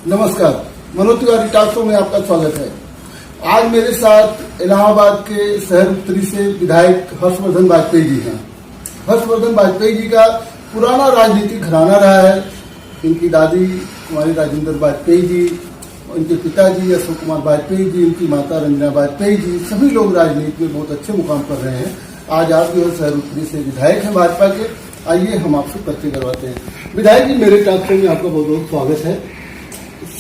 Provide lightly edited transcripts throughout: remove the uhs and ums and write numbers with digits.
नमस्कार, Manoj Tiwari talk show में आपका स्वागत है। आज मेरे साथ इलाहाबाद के शहर उत्तरी से विधायक हर्षवर्धन वाजपेयी जी हैं। हर्षवर्धन वाजपेयी जी का पुराना राजनीतिक घराना रहा है। इनकी दादी कुमारी राजेंद्र वाजपेयी जी, इनके पिताजी अशोक कुमार वाजपेयी जी, इनकी माता रंजना वाजपेयी जी, सभी लोग राजनीति में बहुत अच्छे मुकाम पर रहे हैं। आज आप जो है शहर उत्तरी से विधायक हैं भाजपा के। आइए हम आपसे परिचय करवाते हैं। विधायक जी, मेरे टॉक शो में आपका बहुत बहुत स्वागत है।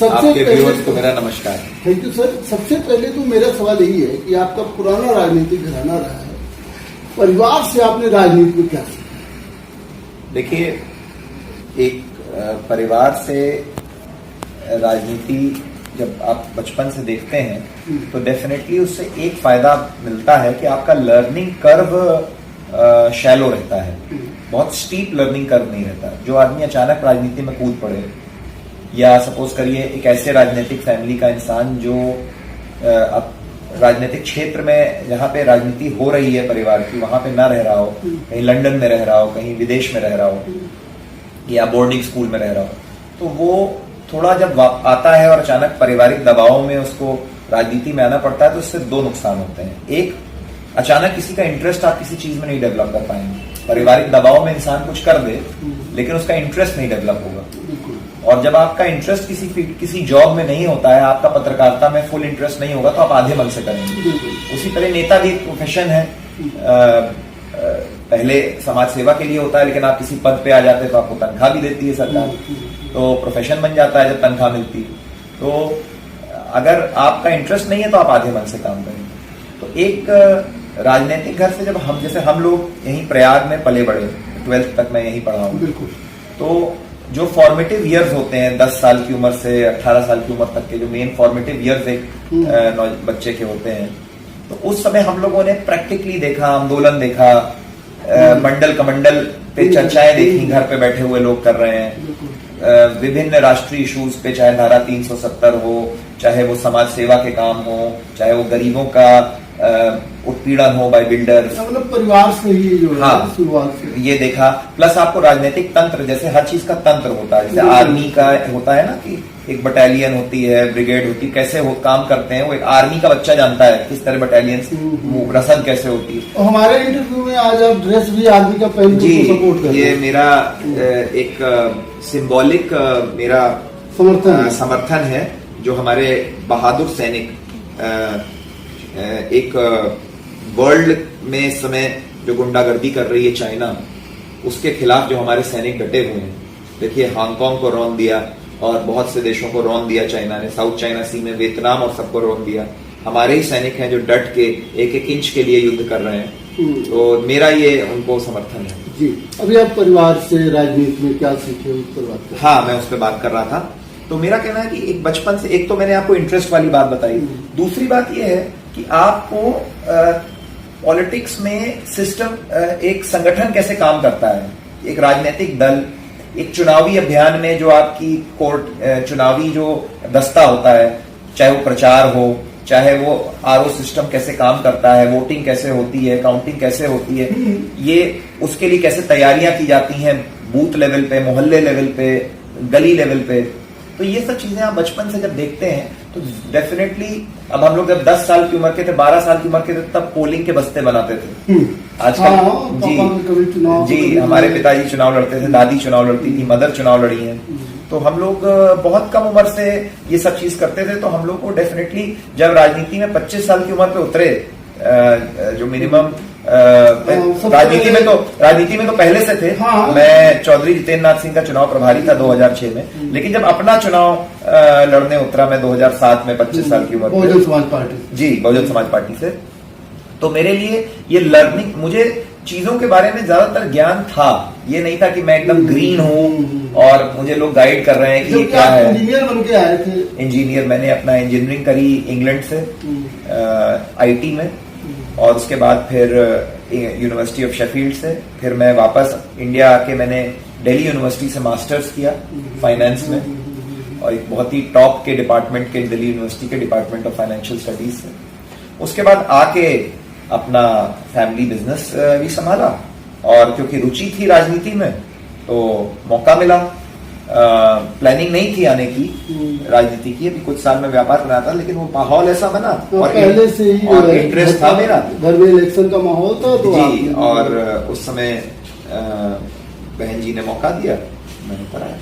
आपके व्यूअर्स को मेरा नमस्कार। Thank you sir. सबसे पहले तो मेरा सवाल यही है कि आपका पुराना राजनीतिक घराना रहा है, परिवार से आपने राजनीति में क्या सीखा? देखिए, एक परिवार से राजनीति जब आप बचपन से देखते हैं तो डेफिनेटली उससे एक फायदा मिलता है कि आपका लर्निंग कर्व शैलो रहता है, बहुत स्टीप लर्निंग कर्व नहीं रहता। जो आदमी अचानक राजनीति में कूद पड़े, या सपोज करिए एक ऐसे राजनीतिक फैमिली का इंसान जो अब राजनीतिक क्षेत्र में जहाँ पे राजनीति हो रही है परिवार की, वहां पे ना रह रहा हो, कहीं लंदन में रह रहा हो, कहीं विदेश में रह रहा हो, या बोर्डिंग स्कूल में रह रहा हो, तो वो थोड़ा जब आता है और अचानक पारिवारिक दबाव में उसको राजनीति में आना पड़ता है तो उससे दो नुकसान होते हैं। एक, अचानक किसी का इंटरेस्ट आप किसी चीज में नहीं डेवलप कर पाएंगे। पारिवारिक दबाव में इंसान कुछ कर दे लेकिन उसका इंटरेस्ट नहीं डेवलप होगा। और जब आपका इंटरेस्ट किसी जॉब में नहीं होता है, आपका पत्रकारिता में फुल इंटरेस्ट नहीं होगा, तो आप आधे मन से करेंगे। उसी तरह नेता भी एक प्रोफेशन है। पहले समाज सेवा के लिए होता है, लेकिन आप किसी पद पे आ जाते हैं तो आपको तनख्वाह भी देती है सरकार, तो प्रोफेशन बन जाता है जब तनख्वाह मिलती है। तो अगर आपका इंटरेस्ट नहीं है तो आप आधे मन से काम करेंगे। तो एक राजनीतिक घर से जब हम लोग यहीं प्रयाग में पले बड़े, 12th तक मैं यहीं पढ़ा हूँ, तो जो फॉर्मेटिव ईयर्स होते हैं 10 साल की उम्र से 18 साल की उम्र तक के, जो मेन फॉर्मेटिव ईयर्स एक बच्चे के होते हैं, तो उस समय हम लोगों ने प्रैक्टिकली देखा, आंदोलन देखा, मंडल कमंडल पे चर्चाएं देखी, घर पे बैठे हुए लोग कर रहे हैं विभिन्न राष्ट्रीय इश्यूज पे, चाहे धारा 370 हो, चाहे वो समाज सेवा के काम हो, चाहे वो गरीबों का उत्पीड़न हो बाय बिल्डर्स। मतलब परिवार से ही जो है शुरुआत से ये देखा। प्लस आपको राजनीतिक तंत्र, जैसे हर चीज का तंत्र होता है, जैसे आर्मी का होता है ना कि एक बटालियन होती है, ब्रिगेड होती है, कैसे वो काम करते हैं, वो एक आर्मी का बच्चा जानता है किस तरह बटालियन रसद कैसे होती है। और हमारे इंटरव्यू में आज आप ड्रेस भी आर्मी का पहन के सपोर्ट करते हैं। ये मेरा एक सिंबॉलिक मेरा समर्थन है, जो हमारे बहादुर सैनिक एक वर्ल्ड में इस समय जो गुंडागर्दी कर रही है चाइना, उसके खिलाफ जो हमारे सैनिक डटे हुए हैं। देखिए, हांगकांग को रौंद दिया और बहुत से देशों को रौंद दिया चाइना ने, साउथ चाइना सी में वियतनाम और सबको रौंद दिया। हमारे ही सैनिक हैं जो डट के एक एक इंच के लिए युद्ध कर रहे हैं। तो मेरा ये उनको समर्थन है जी। अभी आप परिवार से राजनीति में क्या सीखे, उस पर बात करें। हाँ, मैं उस पर बात कर रहा था। तो मेरा कहना है कि एक बचपन से, एक तो मैंने आपको इंटरेस्ट वाली बात बताई, दूसरी बात यह है कि आपको पॉलिटिक्स में सिस्टम, एक संगठन कैसे काम करता है, एक राजनीतिक दल, एक चुनावी अभियान में जो आपकी चुनावी जो दस्ता होता है, चाहे वो प्रचार हो, चाहे वो आरओ सिस्टम कैसे काम करता है, वोटिंग कैसे होती है, काउंटिंग कैसे होती है, ये उसके लिए कैसे तैयारियां की जाती हैं बूथ लेवल पे, मोहल्ले लेवल पे, गली लेवल पे। तो ये सब चीजें आप बचपन से जब देखते हैं तो डेफिनेटली, अब हम लोग जब 10 साल की उम्र के थे, 12 साल की उम्र के थे, तब पोलिंग के बस्ते बनाते थे। आजकल जी हमारे पिताजी चुनाव लड़ते थे, दादी चुनाव लड़ती थी, मदर चुनाव लड़ी है। तो हम लोग बहुत कम उम्र से ये सब चीज करते थे। तो हम लोग को डेफिनेटली जब राजनीति में 25 साल की उम्र पे उतरे, जो मिनिमम राजनीति में तो पहले से थे। मैं चौधरी जितेंद्र नाथ सिंह का चुनाव प्रभारी था 2006 में, लेकिन जब अपना चुनाव लड़ने उतरा मैं 2007 में 25 साल की उम्र बहुजन समाज पार्टी, जी बहुजन समाज पार्टी से, तो मेरे लिए ये लर्निंग, मुझे चीजों के बारे में ज्यादातर ज्ञान था। ये नहीं था कि मैं एकदम ग्रीन हूँ और मुझे लोग गाइड कर रहे हैं कि ये क्या है। इंजीनियर बन के आए थे? इंजीनियर, मैंने अपना इंजीनियरिंग करी इंग्लैंड से, आईटी में, और उसके बाद फिर यूनिवर्सिटी ऑफ शेफील्ड से, फिर मैं वापस इंडिया आके मैंने दिल्ली यूनिवर्सिटी से मास्टर्स किया फाइनेंस में, और एक बहुत ही टॉप के डिपार्टमेंट के, दिल्ली यूनिवर्सिटी के डिपार्टमेंट ऑफ फाइनेंशियल स्टडीज से। उसके बाद आके अपना फैमिली बिजनेस भी संभाला, और क्योंकि रुचि थी राजनीति में तो मौका मिला प्लानिंग नहीं थी आने की राजनीति की। अभी कुछ साल में व्यापार करना था, लेकिन वो माहौल ऐसा बना तो और पहले से ही और इंटरेस्ट था मेरा घर में इलेक्शन का माहौल था तो जी। और उस समय बहन जी ने मौका दिया, मैंने कराया।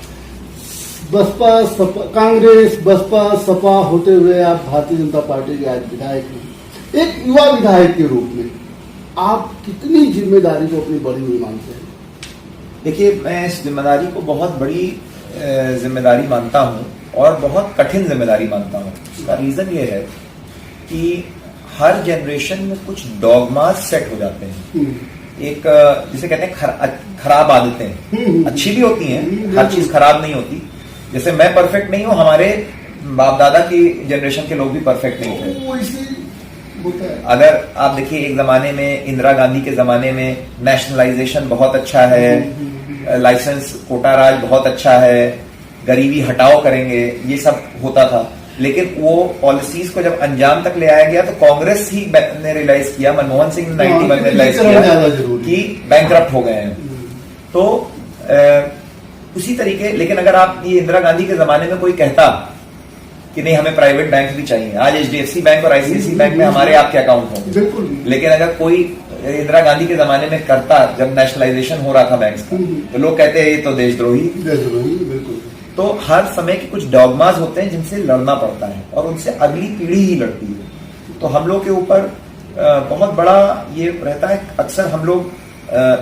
बसपा सपा, कांग्रेस बसपा सपा होते हुए आप भारतीय जनता पार्टी के आज विधायक हैं। एक युवा विधायक के रूप में आप कितनी जिम्मेदारी को अपनी बड़ी हुई मानते हैं? देखिए, मैं इस जिम्मेदारी को बहुत बड़ी जिम्मेदारी मानता हूँ और बहुत कठिन जिम्मेदारी मानता हूँ। इसका रीजन ये है कि हर जनरेशन में कुछ डॉगमास सेट हो जाते हैं। एक जिसे कहते हैं खराब आदतें अच्छी भी होती हैं, हर चीज खराब नहीं होती। जैसे मैं परफेक्ट नहीं हूँ, हमारे बाप दादा की जनरेशन के लोग भी परफेक्ट नहीं थे। अगर आप देखिए, एक जमाने में इंदिरा गांधी के जमाने में नेशनलाइजेशन बहुत अच्छा है, लाइसेंस कोटा राज बहुत अच्छा है, गरीबी हटाओ करेंगे, ये सब होता था। लेकिन वो पॉलिसीज को जब अंजाम तक ले आया गया तो कांग्रेस ही ने रियलाइज किया, मनमोहन सिंह ने 91 में रियलाइज किया कि बैंकरप्ट हो गए हैं। तो उसी तरीके, लेकिन अगर आप ये इंदिरा गांधी के जमाने में कोई कहता कि नहीं हमें प्राइवेट बैंक भी चाहिए, आज एचडीएफसी बैंक और आईसीआईसी बैंक में हमारे आपके अकाउंट होंगे। लेकिन अगर कोई इंदिरा गांधी के जमाने में करता, जब नेशनलाइजेशन हो रहा था बैंक्स का, तो लोग कहते हैं ये तो देशद्रोही। बिल्कुल। तो हर समय के कुछ डॉगमास होते हैं जिनसे लड़ना पड़ता है और उनसे अगली पीढ़ी ही लड़ती है। तो हम लोग के ऊपर बहुत बड़ा ये रहता है। अक्सर हम लोग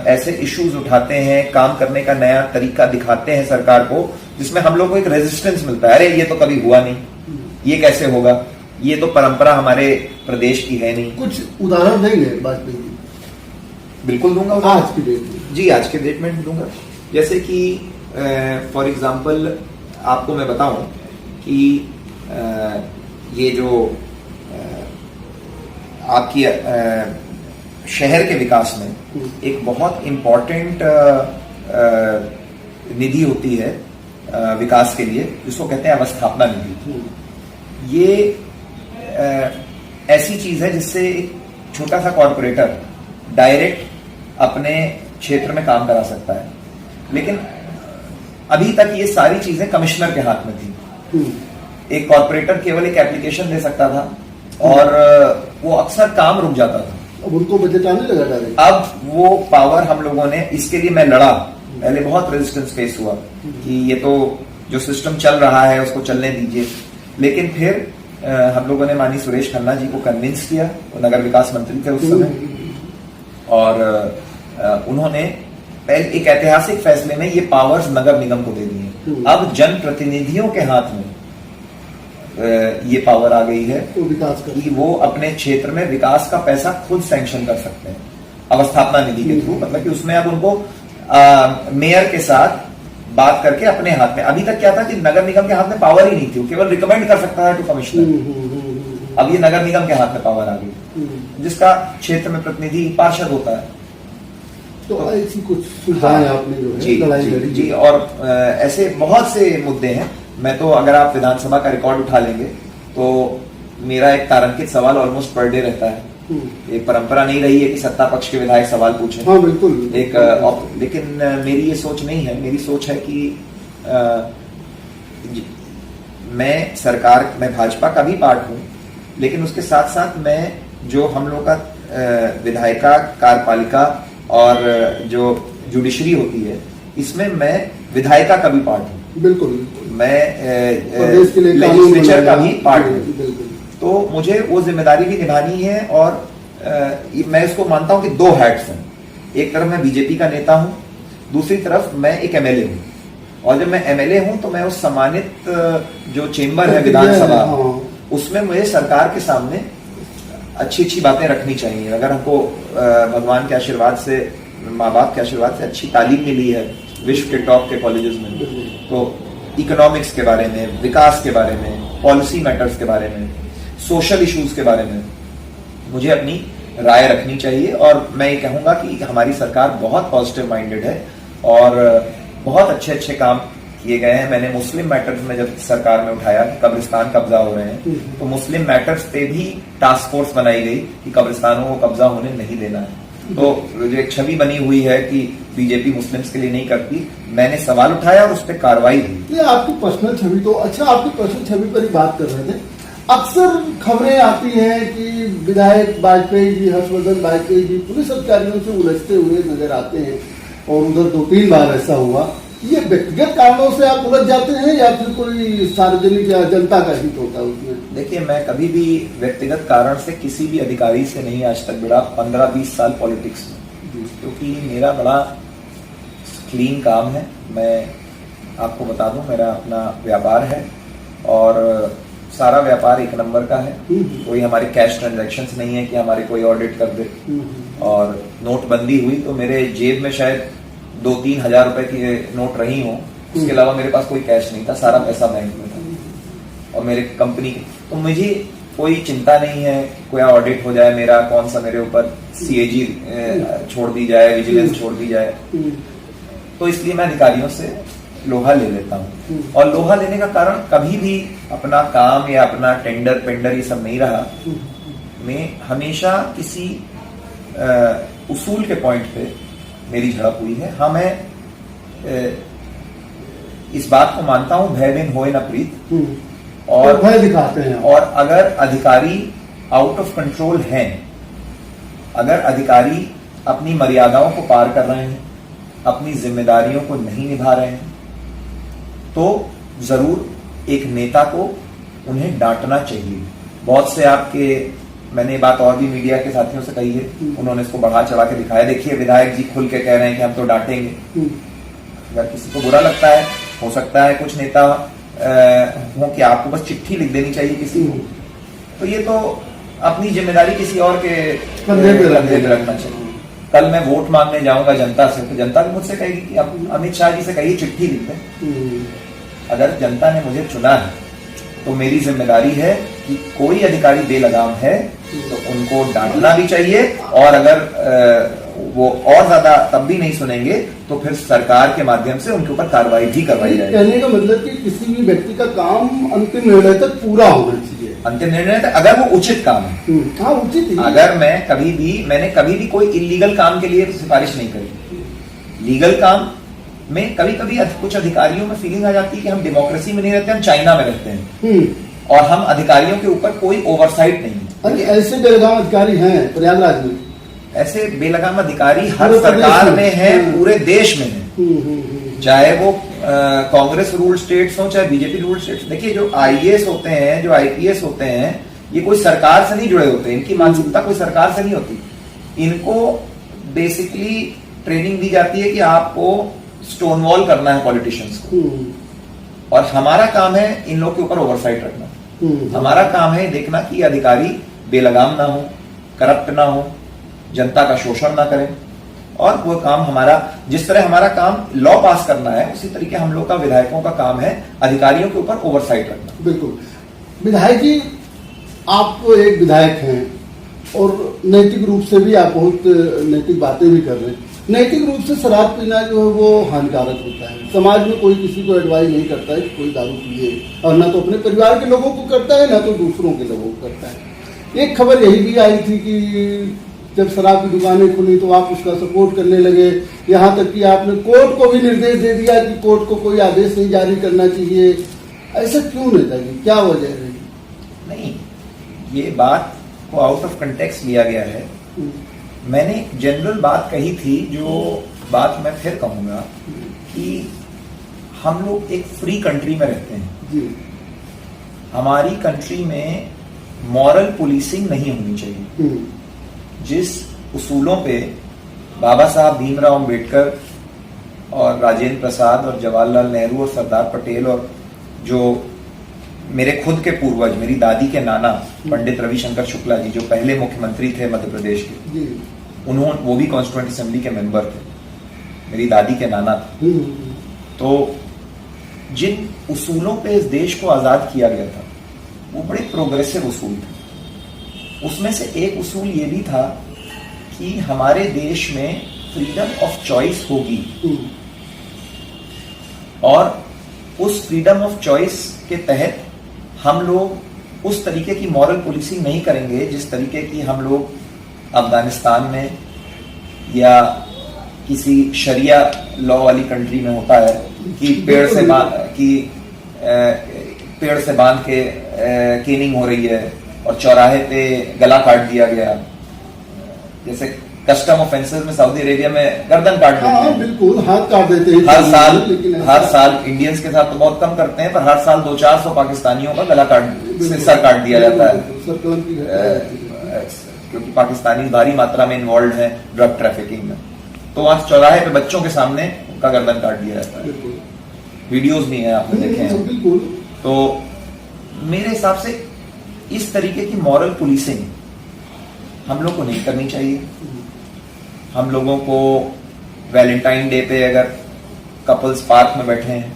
ऐसे इश्यूज उठाते हैं, काम करने का नया तरीका दिखाते हैं सरकार को, जिसमें हम लोग को एक रेजिस्टेंस मिलता है। अरे ये तो कभी हुआ नहीं, ये कैसे होगा, ये तो परंपरा हमारे प्रदेश की है नहीं। कुछ उदाहरण देंगे वाजपेयी जी? बिल्कुल दूंगा। आज की डेट में जी, आज के डेट में दूंगा। जैसे कि फॉर एग्जाम्पल आपको मैं बताऊं कि ये जो आपकी शहर के विकास में एक बहुत इम्पोर्टेंट निधि होती है विकास के लिए, जिसको कहते हैं अवस्थापना निधि। ये ऐसी चीज है जिससे एक छोटा सा कॉर्पोरेटर डायरेक्ट अपने क्षेत्र में काम करा सकता है। लेकिन अभी तक ये सारी चीजें कमिश्नर के हाथ में थी। एक कॉर्पोरेटर केवल एक एप्लीकेशन दे सकता था और वो अक्सर काम रुक जाता था। अब उनको बजट आने लगा डायरेक्ट। अब वो पावर हम लोगों ने, इसके लिए मैं लड़ा, पहले बहुत रेजिस्टेंस फेस हुआ कि ये तो जो सिस्टम चल रहा है उसको चलने दीजिए। लेकिन फिर हम लोगों ने माननीय सुरेश खन्ना जी को कन्विंस किया, वो नगर विकास मंत्री थे उस समय, और उन्होंने एक ऐतिहासिक फैसले में ये पावर्स नगर निगम को दे दिए। अब जनप्रतिनिधियों के हाथ में ये पावर आ गई है कि वो अपने क्षेत्र में विकास का पैसा खुद सैंक्शन कर सकते हैं अवस्थापना निधि के थ्रू। मतलब कि उसमें अब उनको मेयर के साथ बात करके अपने हाथ में, अभी तक क्या था कि नगर निगम के हाथ में पावर ही नहीं थी, वो केवल रिकमेंड कर सकता है टू कमिश्नर। अब ये नगर निगम के हाथ में पावर आ गई, जिसका क्षेत्र में प्रतिनिधि पार्षद होता है। तो ऐसी कुछ सुविधाएं आपने जो है लड़ाई लड़ी। जी, और ऐसे बहुत से मुद्दे हैं। मैं तो, अगर आप विधानसभा का रिकॉर्ड उठा लेंगे तो मेरा एक तारांकित सवाल ऑलमोस्ट पर डे रहता है। एक परंपरा नहीं रही है कि सत्ता पक्ष के विधायक सवाल पूछें। हाँ, बिल्कुल। लेकिन मेरी ये सोच नहीं है। मेरी सोच है कि मैं भाजपा का भी पार्ट हूं, लेकिन उसके साथ साथ मैं जो हम लोग का विधायिका, कार्यपालिका और जो जुडिशरी होती है, इसमें मैं विधायिका का भी पार्ट हूँ। बिल्कुल। मैं लेजिस्लेचर का भी पार्ट हूँ। तो मुझे वो जिम्मेदारी भी निभानी है और मैं इसको मानता हूं कि दो हैट्स हैं। एक तरफ मैं बीजेपी का नेता हूं, दूसरी तरफ मैं एक एमएलए हूं। और जब मैं एमएलए हूं तो मैं उस सम्मानित जो चेंबर है विधानसभा, उसमें मुझे सरकार के सामने अच्छी अच्छी बातें रखनी चाहिए। अगर हमको भगवान के आशीर्वाद से, माँ बाप के आशीर्वाद से अच्छी तालीम मिली है विश्व के टॉप के कॉलेजेस में, तो इकोनॉमिक्स के बारे में, विकास के बारे में, पॉलिसी मैटर्स के बारे में, सोशल इश्यूज के बारे में मुझे अपनी राय रखनी चाहिए। और मैं ये कहूंगा कि हमारी सरकार बहुत पॉजिटिव माइंडेड है और बहुत अच्छे अच्छे काम किए गए हैं। मैंने मुस्लिम मैटर्स में जब सरकार में उठाया कि कब्रिस्तान कब्जा हो रहे हैं, तो मुस्लिम मैटर्स पे भी टास्क फोर्स बनाई गई कि कब्रिस्तानों को कब्जा होने नहीं देना है। तो जो एक छवि बनी हुई है कि बीजेपी मुस्लिम्स के लिए नहीं करती, मैंने सवाल उठाया और उस पर कार्रवाई हुई। ये आपकी पर्सनल छवि तो अच्छा, आपकी पर्सनल छवि पर ही बात कर रहे थे। अक्सर खबरें आती हैं कि विधायक वाजपेयी जी, हर्षवर्धन वाजपेयी जी पुलिस अधिकारियों से उलझते हुए नजर आते हैं और उधर 2-3 बार ऐसा हुआ। ये व्यक्तिगत कारणों से आप उलझ जाते हैं या फिर कोई सार्वजनिक या जनता का हित होता है उसमें? देखिए, मैं कभी भी व्यक्तिगत कारण से किसी भी अधिकारी से नहीं आज तक भिड़ा 15-20 साल पॉलिटिक्स में, क्योंकि मेरा बड़ा क्लीन काम है। मैं आपको बता दूं, मेरा अपना व्यापार है और सारा व्यापार एक नंबर का है। कोई हमारे कैश ट्रांजैक्शंस नहीं है कि हमारे कोई ऑडिट कर दे। और नोटबंदी हुई तो मेरे जेब में शायद 2-3 हजार रुपए की नोट रही हो, उसके अलावा मेरे पास कोई कैश नहीं था, सारा पैसा बैंक में था और मेरे कंपनी। तो मुझे कोई चिंता नहीं है कोई ऑडिट हो जाए मेरा, कौन सा मेरे ऊपर सीएजी छोड़ दी जाए, विजिलेंस छोड़ दी जाए। तो इसलिए मैं अधिकारियों से लोहा ले लेता हूँ। और लोहा लेने का कारण कभी भी अपना काम या अपना टेंडर पेंडर ये सब नहीं रहा। मैं हमेशा किसी उसूल के पॉइंट पे मेरी झड़प हुई है। हाँ, मैं इस बात को मानता हूं, भय बिन होए न प्रीत। और भय दिखाते हैं। और अगर अधिकारी आउट ऑफ कंट्रोल हैं, अगर अधिकारी अपनी मर्यादाओं को पार कर रहे हैं, अपनी जिम्मेदारियों को नहीं निभा रहे हैं, तो जरूर एक नेता को उन्हें डांटना चाहिए। बहुत से आपके, मैंने ये बात और भी मीडिया के साथियों से कही है, उन्होंने इसको बढ़ा चढ़ा के दिखाया। देखिए, विधायक जी खुल के कह रहे हैं कि हम तो डांटेंगे। अगर किसी को बुरा लगता है, हो सकता है कुछ नेता हो कि आपको बस चिट्ठी लिख देनी चाहिए किसी को, तो ये तो अपनी जिम्मेदारी किसी और के कंधे पे रखना चाहिए। कल मैं वोट मांगने जाऊंगा जनता से, तो जनता भी मुझसे कहेगी कि आप अमित शाह जी से कहिए चिट्ठी लिख दें। अगर जनता ने मुझे चुना है तो मेरी जिम्मेदारी है कि कोई अधिकारी बेलगाम है तो उनको डांटना भी चाहिए, और अगर वो और ज्यादा तब भी नहीं सुनेंगे तो फिर सरकार के माध्यम से उनके ऊपर कार्रवाई भी करवाई जाएगी। कहने का मतलब कि किसी भी व्यक्ति का काम अंतिम निर्णय तक पूरा होना चाहिए। अंतिम निर्णय तक, अगर वो उचित काम है। हाँ, उचित ही। अगर मैंने कभी भी कोई इलीगल काम के लिए सिफारिश नहीं करी। लीगल काम में कभी कभी कुछ अधिकारियों में फीलिंग आ जाती है कि हम डेमोक्रेसी में नहीं रहते, हम चाइना में रहते हैं और हम अधिकारियों के ऊपर कोई ओवरसाइट नहीं है। अरे ऐसे बेलगाम अधिकारी हैं प्रयागराज में, ऐसे बेलगाम अधिकारी हर सरकार में है, पूरे देश में है, चाहे वो कांग्रेस रूल स्टेट्स हो चाहे बीजेपी रूल स्टेट्स। देखिए, जो आईएएस होते हैं, जो आईपीएस होते हैं, ये कोई सरकार से नहीं जुड़े होते, इनकी मानसिकता कोई सरकार से नहीं होती। इनको बेसिकली ट्रेनिंग दी जाती है कि आपको स्टोन वॉल करना है पॉलिटिशियंस को, और हमारा काम है इन लोग के ऊपर ओवरसाइट रखना। हमारा काम है देखना कि अधिकारी बेलगाम ना हो, करप्ट ना हो, जनता का शोषण ना करें। और वो काम हमारा, जिस तरह हमारा काम लॉ पास करना है, उसी तरीके हम लोग का, विधायकों का काम है अधिकारियों के ऊपर ओवरसाइट रखना। बिल्कुल। विधायक जी, आप तो एक विधायक हैं और नैतिक रूप से भी आप बहुत नैतिक बातें भी कर रहे हैं। नैतिक रूप से शराब पीना जो है वो हानिकारक होता है। समाज में कोई किसी को एडवाइस नहीं करता है कि कोई दारू पिए, और ना तो अपने परिवार के लोगों को करता है, ना तो दूसरों के लोगों को करता है। एक खबर यही भी आई थी कि जब शराब की दुकानें खुली तो आप उसका सपोर्ट करने लगे, यहाँ तक कि आपने कोर्ट को भी निर्देश दे दिया कि कोर्ट को कोई आदेश नहीं जारी करना चाहिए। ऐसा क्यों नेताजी, क्या वजह है? नहीं, ये बात को आउट ऑफ कंटेक्स्ट लिया गया है। मैंने जनरल बात कही थी, जो बात मैं फिर कहूंगा कि हम लोग एक फ्री कंट्री में रहते हैं जी। हमारी कंट्री में मॉरल पुलिसिंग नहीं होनी चाहिए। जिस उसूलों पे बाबा साहब भीमराव अंबेडकर और राजेंद्र प्रसाद और जवाहरलाल नेहरू और सरदार पटेल और जो मेरे खुद के पूर्वज, मेरी दादी के नाना पंडित रविशंकर शुक्ला जी, जो पहले मुख्यमंत्री थे मध्य प्रदेश के, उन्होंने, वो भी कॉन्स्टिट्यूएंट असेंबली के मेंबर थे, मेरी दादी के नाना थे। तो जिन उसूलों पे इस देश को आजाद किया गया था वो बड़े प्रोग्रेसिव उसूल थे। उसमें से एक उसूल ये भी था कि हमारे देश में फ्रीडम ऑफ चॉइस होगी, और उस फ्रीडम ऑफ चॉइस के तहत हम लोग उस तरीके की मॉरल पुलिसिंग नहीं करेंगे जिस तरीके की हम लोग अफगानिस्तान में, या किसी शरिया लॉ वाली कंट्री में होता है कि पेड़ से बांध के केनिंग हो रही है और चौराहे पे गला काट दिया गया, जैसे कस्टम ऑफेंसेस में सऊदी अरेबिया में गर्दन काट देते हैं। बिल्कुल, हाथ काट देते हैं हर साल इंडियंस के साथ तो बहुत कम करते हैं, पर हर साल 200-400 पाकिस्तानियों का गला सर काट दिया जाता है, क्योंकि पाकिस्तानी भारी मात्रा में इन्वॉल्व है ड्रग ट्रैफिकिंग में। तो वहां चौराहे पे बच्चों के सामने उनका गर्दन काट दिया जाता है। वीडियोस भी हैं, आपने देखे हैं। तो मेरे हिसाब से इस तरीके की मॉरल पुलिसिंग हम लोग को नहीं करनी चाहिए। हम लोगों को वैलेंटाइन डे पे अगर कपल्स पार्क में बैठे हैं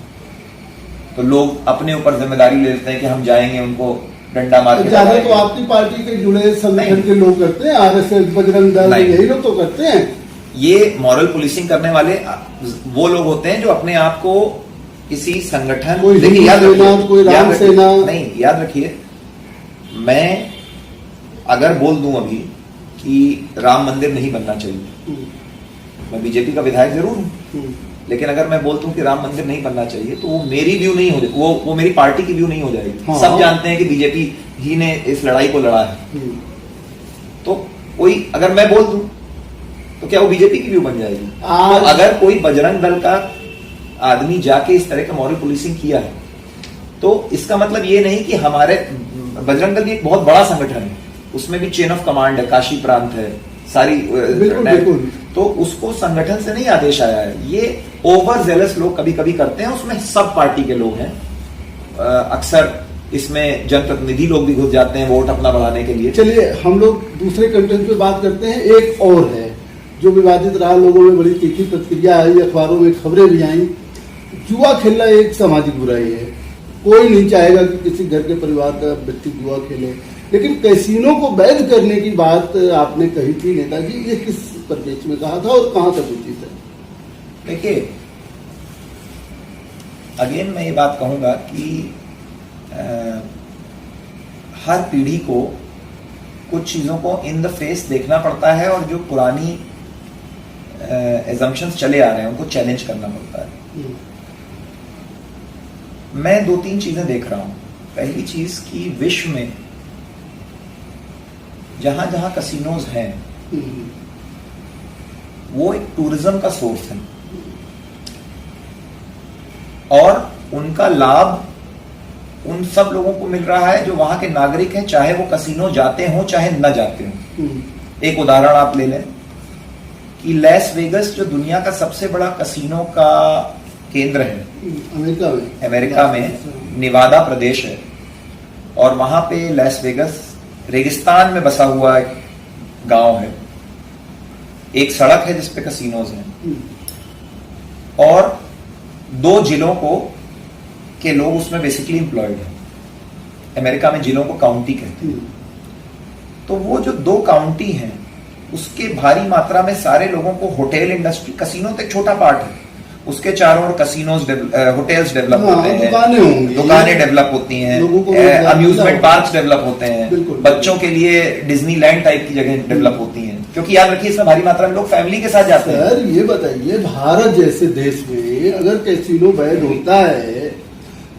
तो लोग अपने ऊपर जिम्मेदारी ले लेते हैं कि हम जाएंगे उनको डंडा मार के ज्यादा तो आपकी पार्टी के जुड़े संगठन के लोग करते हैं, आरएसएस, बजरंग दल, यही लोग तो करते हैं। ये मॉरल पुलिसिंग करने वाले वो लोग होते हैं जो अपने आप को किसी संगठन, देखिए याद रखिए, मैं अगर बोल दूं अभी कि राम मंदिर नहीं बनना चाहिए, मैं बीजेपी का विधायक जरूर हूं, लेकिन अगर मैं बोलता हूं कि राम मंदिर नहीं बनना चाहिए तो वो मेरी व्यू नहीं हो जाएगी, वो मेरी पार्टी की व्यू नहीं हो जाएगी। हाँ। सब जानते हैं कि बीजेपी ही ने इस लड़ाई को लड़ा है। तो कोई अगर मैं बोल दूं तो क्या वो बीजेपी की व्यू बन जाएगी? तो अगर कोई बजरंग दल का आदमी जाके इस तरह का मॉरल पुलिसिंग किया है तो इसका मतलब ये नहीं कि हमारे बजरंग दल भी एक बहुत बड़ा संगठन है, उसमें भी चेन ऑफ कमांड है, काशी प्रांत है, सारी बिल्कुल। तो उसको संगठन से नहीं आदेश आया है। ये ओवर जेलस लोग कभी कभी करते हैं, उसमें सब पार्टी के लोग हैं, अक्सर इसमें जनप्रतिनिधि लोग भी घुस जाते हैं वोट अपना बढ़ाने के लिए। चलिए हम लोग दूसरे कंटेंट पे बात करते हैं। एक और है जो विवादित रहा, लोगों में बड़ी तीखी प्रतिक्रिया आई, अखबारों में खबरें भी आई। जुआ खेलना एक सामाजिक बुराई है, कोई नहीं चाहेगा कि किसी घर के परिवार का व्यक्ति जुआ खेले, लेकिन कैसीनो को वैध करने की बात आपने कही थी नेताजी, ये किस परिप्रेक्ष्य में कहा था और कहां तक उचित है? देखिए, अगेन मैं ये बात कहूंगा कि हर पीढ़ी को कुछ चीजों को इन द फेस देखना पड़ता है और जो पुरानी एजम्पशंस चले आ रहे हैं उनको चैलेंज करना पड़ता है। मैं 2-3 चीजें देख रहा हूं। पहली चीज कि विश्व में जहां जहां कसिनोज हैं वो एक टूरिज्म का सोर्स है और उनका लाभ उन सब लोगों को मिल रहा है जो वहां के नागरिक हैं, चाहे वो कसिनो जाते हो चाहे न जाते हो। एक उदाहरण आप ले लें कि लैस वेगस जो दुनिया का सबसे बड़ा कसिनो का केंद्र है अमेरिका में निवादा प्रदेश है, और वहां पे लैस वेगस रेगिस्तान में बसा हुआ एक गांव है, एक सड़क है जिसपे कसिनोज हैं और 2 जिलों को के लोग उसमें बेसिकली एम्प्लॉयड हैं। अमेरिका में जिलों को काउंटी कहते हैं। तो वो जो 2 काउंटी हैं उसके भारी मात्रा में सारे लोगों को होटल इंडस्ट्री, कसिनो तो एक छोटा पार्ट है, उसके चारों ओर कसिनोज, होटल्स डेवलप होते हैं, दुकानें डेवलप होती हैं, अम्यूजमेंट पार्क्स डेवलप होते हैं, बच्चों के लिए डिज्नीलैंड टाइप की जगह डेवलप होती हैं, क्योंकि याद रखिए इसमें भारी मात्रा में लोग फैमिली के साथ जाते हैं। सर ये बताइए, भारत जैसे देश में अगर कैसीनो वैध होता है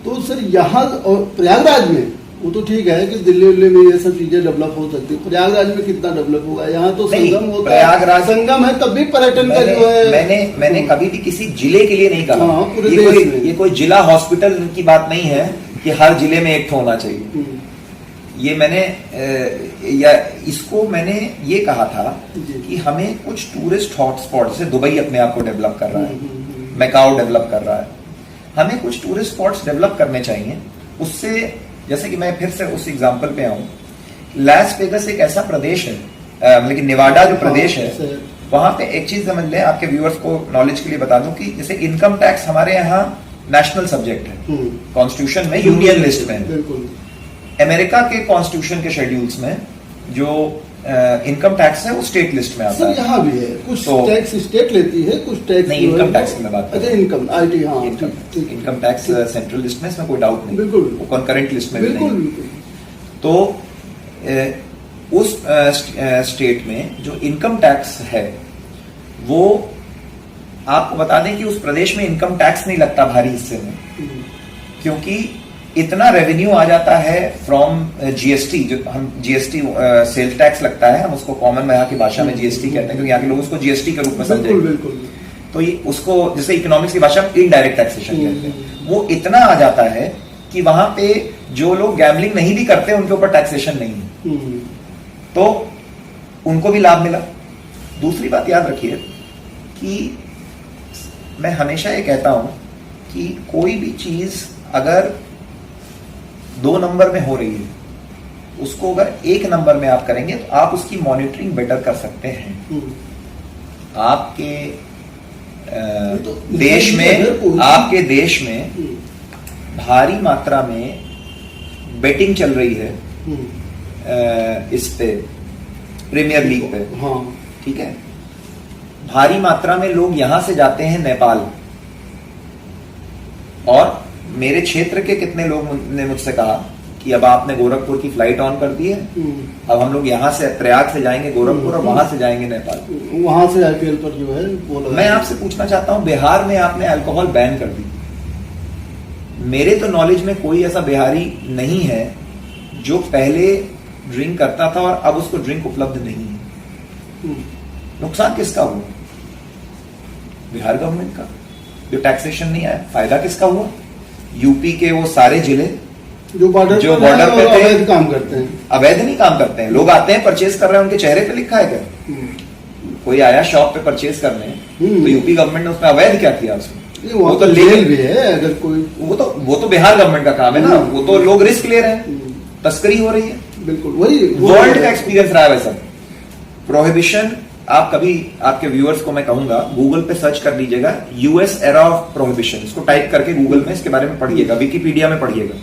तो सर यहाँ और प्रयागराज में वो तो ठीक है कि दिल्ली में ये सब चीजें डेवलप हो सकती है, प्रयागराज में कितना डेवलप होगा? यहाँ तो संगम होता है, प्रयागराज संगम है, तब भी पर्यटन का जो है। मैंने कभी भी किसी जिले के लिए नहीं कहा, ये कोई जिला हॉस्पिटल की बात नहीं है कि हर जिले में एक होना चाहिए। ये मैंने ये कहा था कि हमें कुछ टूरिस्ट हॉटस्पॉट, जैसे दुबई अपने आप को डेवलप कर रहा है, मैकाओ डेवलप कर रहा है, हमें कुछ टूरिस्ट स्पॉट्स डेवलप करने चाहिए। उससे जैसे कि मैं फिर से उस एग्जांपल पे आऊं, लास वेगस एक ऐसा प्रदेश है, लेकिन निवाडा जो प्रदेश है वहां पे एक चीज समझ लें, आपके व्यूअर्स को नॉलेज के लिए बता दूं कि जैसे इनकम टैक्स हमारे यहाँ नेशनल सब्जेक्ट है, कॉन्स्टिट्यूशन में यूनियन लिस्ट में है। अमेरिका के कॉन्स्टिट्यूशन के शेड्यूल्स में जो इनकम टैक्स है वो स्टेट लिस्ट में आता है। यहाँ भी है, कुछ टैक्स स्टेट लेती है, कुछ टैक्स नहीं, इनकम टैक्स की मैं बात कर रहा हूं। इनकम टैक्स सेंट्रल लिस्ट में, इसमें कोई डाउट नहीं, बिल्कुल वो कॉन्करेंट लिस्ट में भी नहीं। तो उस स्टेट में जो इनकम टैक्स है वो आपको बता दें कि उस प्रदेश में इनकम टैक्स नहीं लगता भारी हिस्से में, क्योंकि इतना रेवेन्यू आ जाता है फ्रॉम जीएसटी, जो हम जीएसटी सेल टैक्स लगता है, हम उसको कॉमन में यहाँ की भाषा में जीएसटी कहते हैं, क्योंकि यहाँ के लोग उसको जीएसटी के रूप में समझेंगे। बिल्कुल। तो ये उसको जैसे इकोनॉमिक्स की भाषा में इनडायरेक्ट टैक्सेशन कहते हैं, वो इतना आ जाता है कि वहां पे जो लोग गैम्बलिंग नहीं भी करते उनके ऊपर टैक्सेशन नहीं है, तो उनको भी लाभ मिला। दूसरी बात याद रखिए कि मैं हमेशा ये कहता हूं कि कोई भी चीज अगर 2 नंबर में हो रही है, उसको अगर 1 नंबर में आप करेंगे तो आप उसकी मॉनिटरिंग बेटर कर सकते हैं। आपके देश में भारी मात्रा में बेटिंग चल रही है इस पे, प्रीमियर लीग पे, हाँ, ठीक है। भारी मात्रा में लोग यहां से जाते हैं नेपाल, और मेरे क्षेत्र के कितने लोग ने मुझसे कहा कि अब आपने गोरखपुर की फ्लाइट ऑन कर दी है, अब हम लोग यहां से प्रयाग से जाएंगे गोरखपुर और वहां से जाएंगे नेपाल, वहां से आईपीएल पर जो है बोला। मैं आपसे पूछना चाहता हूं, बिहार में आपने अल्कोहल बैन कर दी। मेरे तो नॉलेज में कोई ऐसा बिहारी नहीं है जो पहले ड्रिंक करता था और अब उसको ड्रिंक उपलब्ध नहीं है। नुकसान किसका हुआ? बिहार गवर्नमेंट का, जो टैक्सेशन नहीं आया। फायदा किसका हुआ? यूपी के वो सारे जिले जो बॉर्डर पे थे, अवैध काम करते हैं। अवैध नहीं काम करते हैं, लोग आते हैं परचेज कर रहे हैं, उनके चेहरे पे लिखा है क्या? कोई आया शॉप पे परचेज करने, तो यूपी गवर्नमेंट ने उसमें अवैध क्या किया? उसमें वो तो जेल भी है, अगर कोई वो तो बिहार गवर्नमेंट का काम है ना, वो तो लोग रिस्क ले रहे हैं, तस्करी हो रही है। बिल्कुल वही वर्ल्ड का एक्सपीरियंस रहा है वैसा। प्रोहिबिशन, आप कभी, आपके व्यूअर्स को मैं कहूंगा गूगल पे सर्च कर लीजिएगा, यूएस एरा ऑफ प्रोहिबिशन, इसको टाइप करके गूगल में इसके बारे में पढ़िएगा, विकिपीडिया में पढ़िएगा।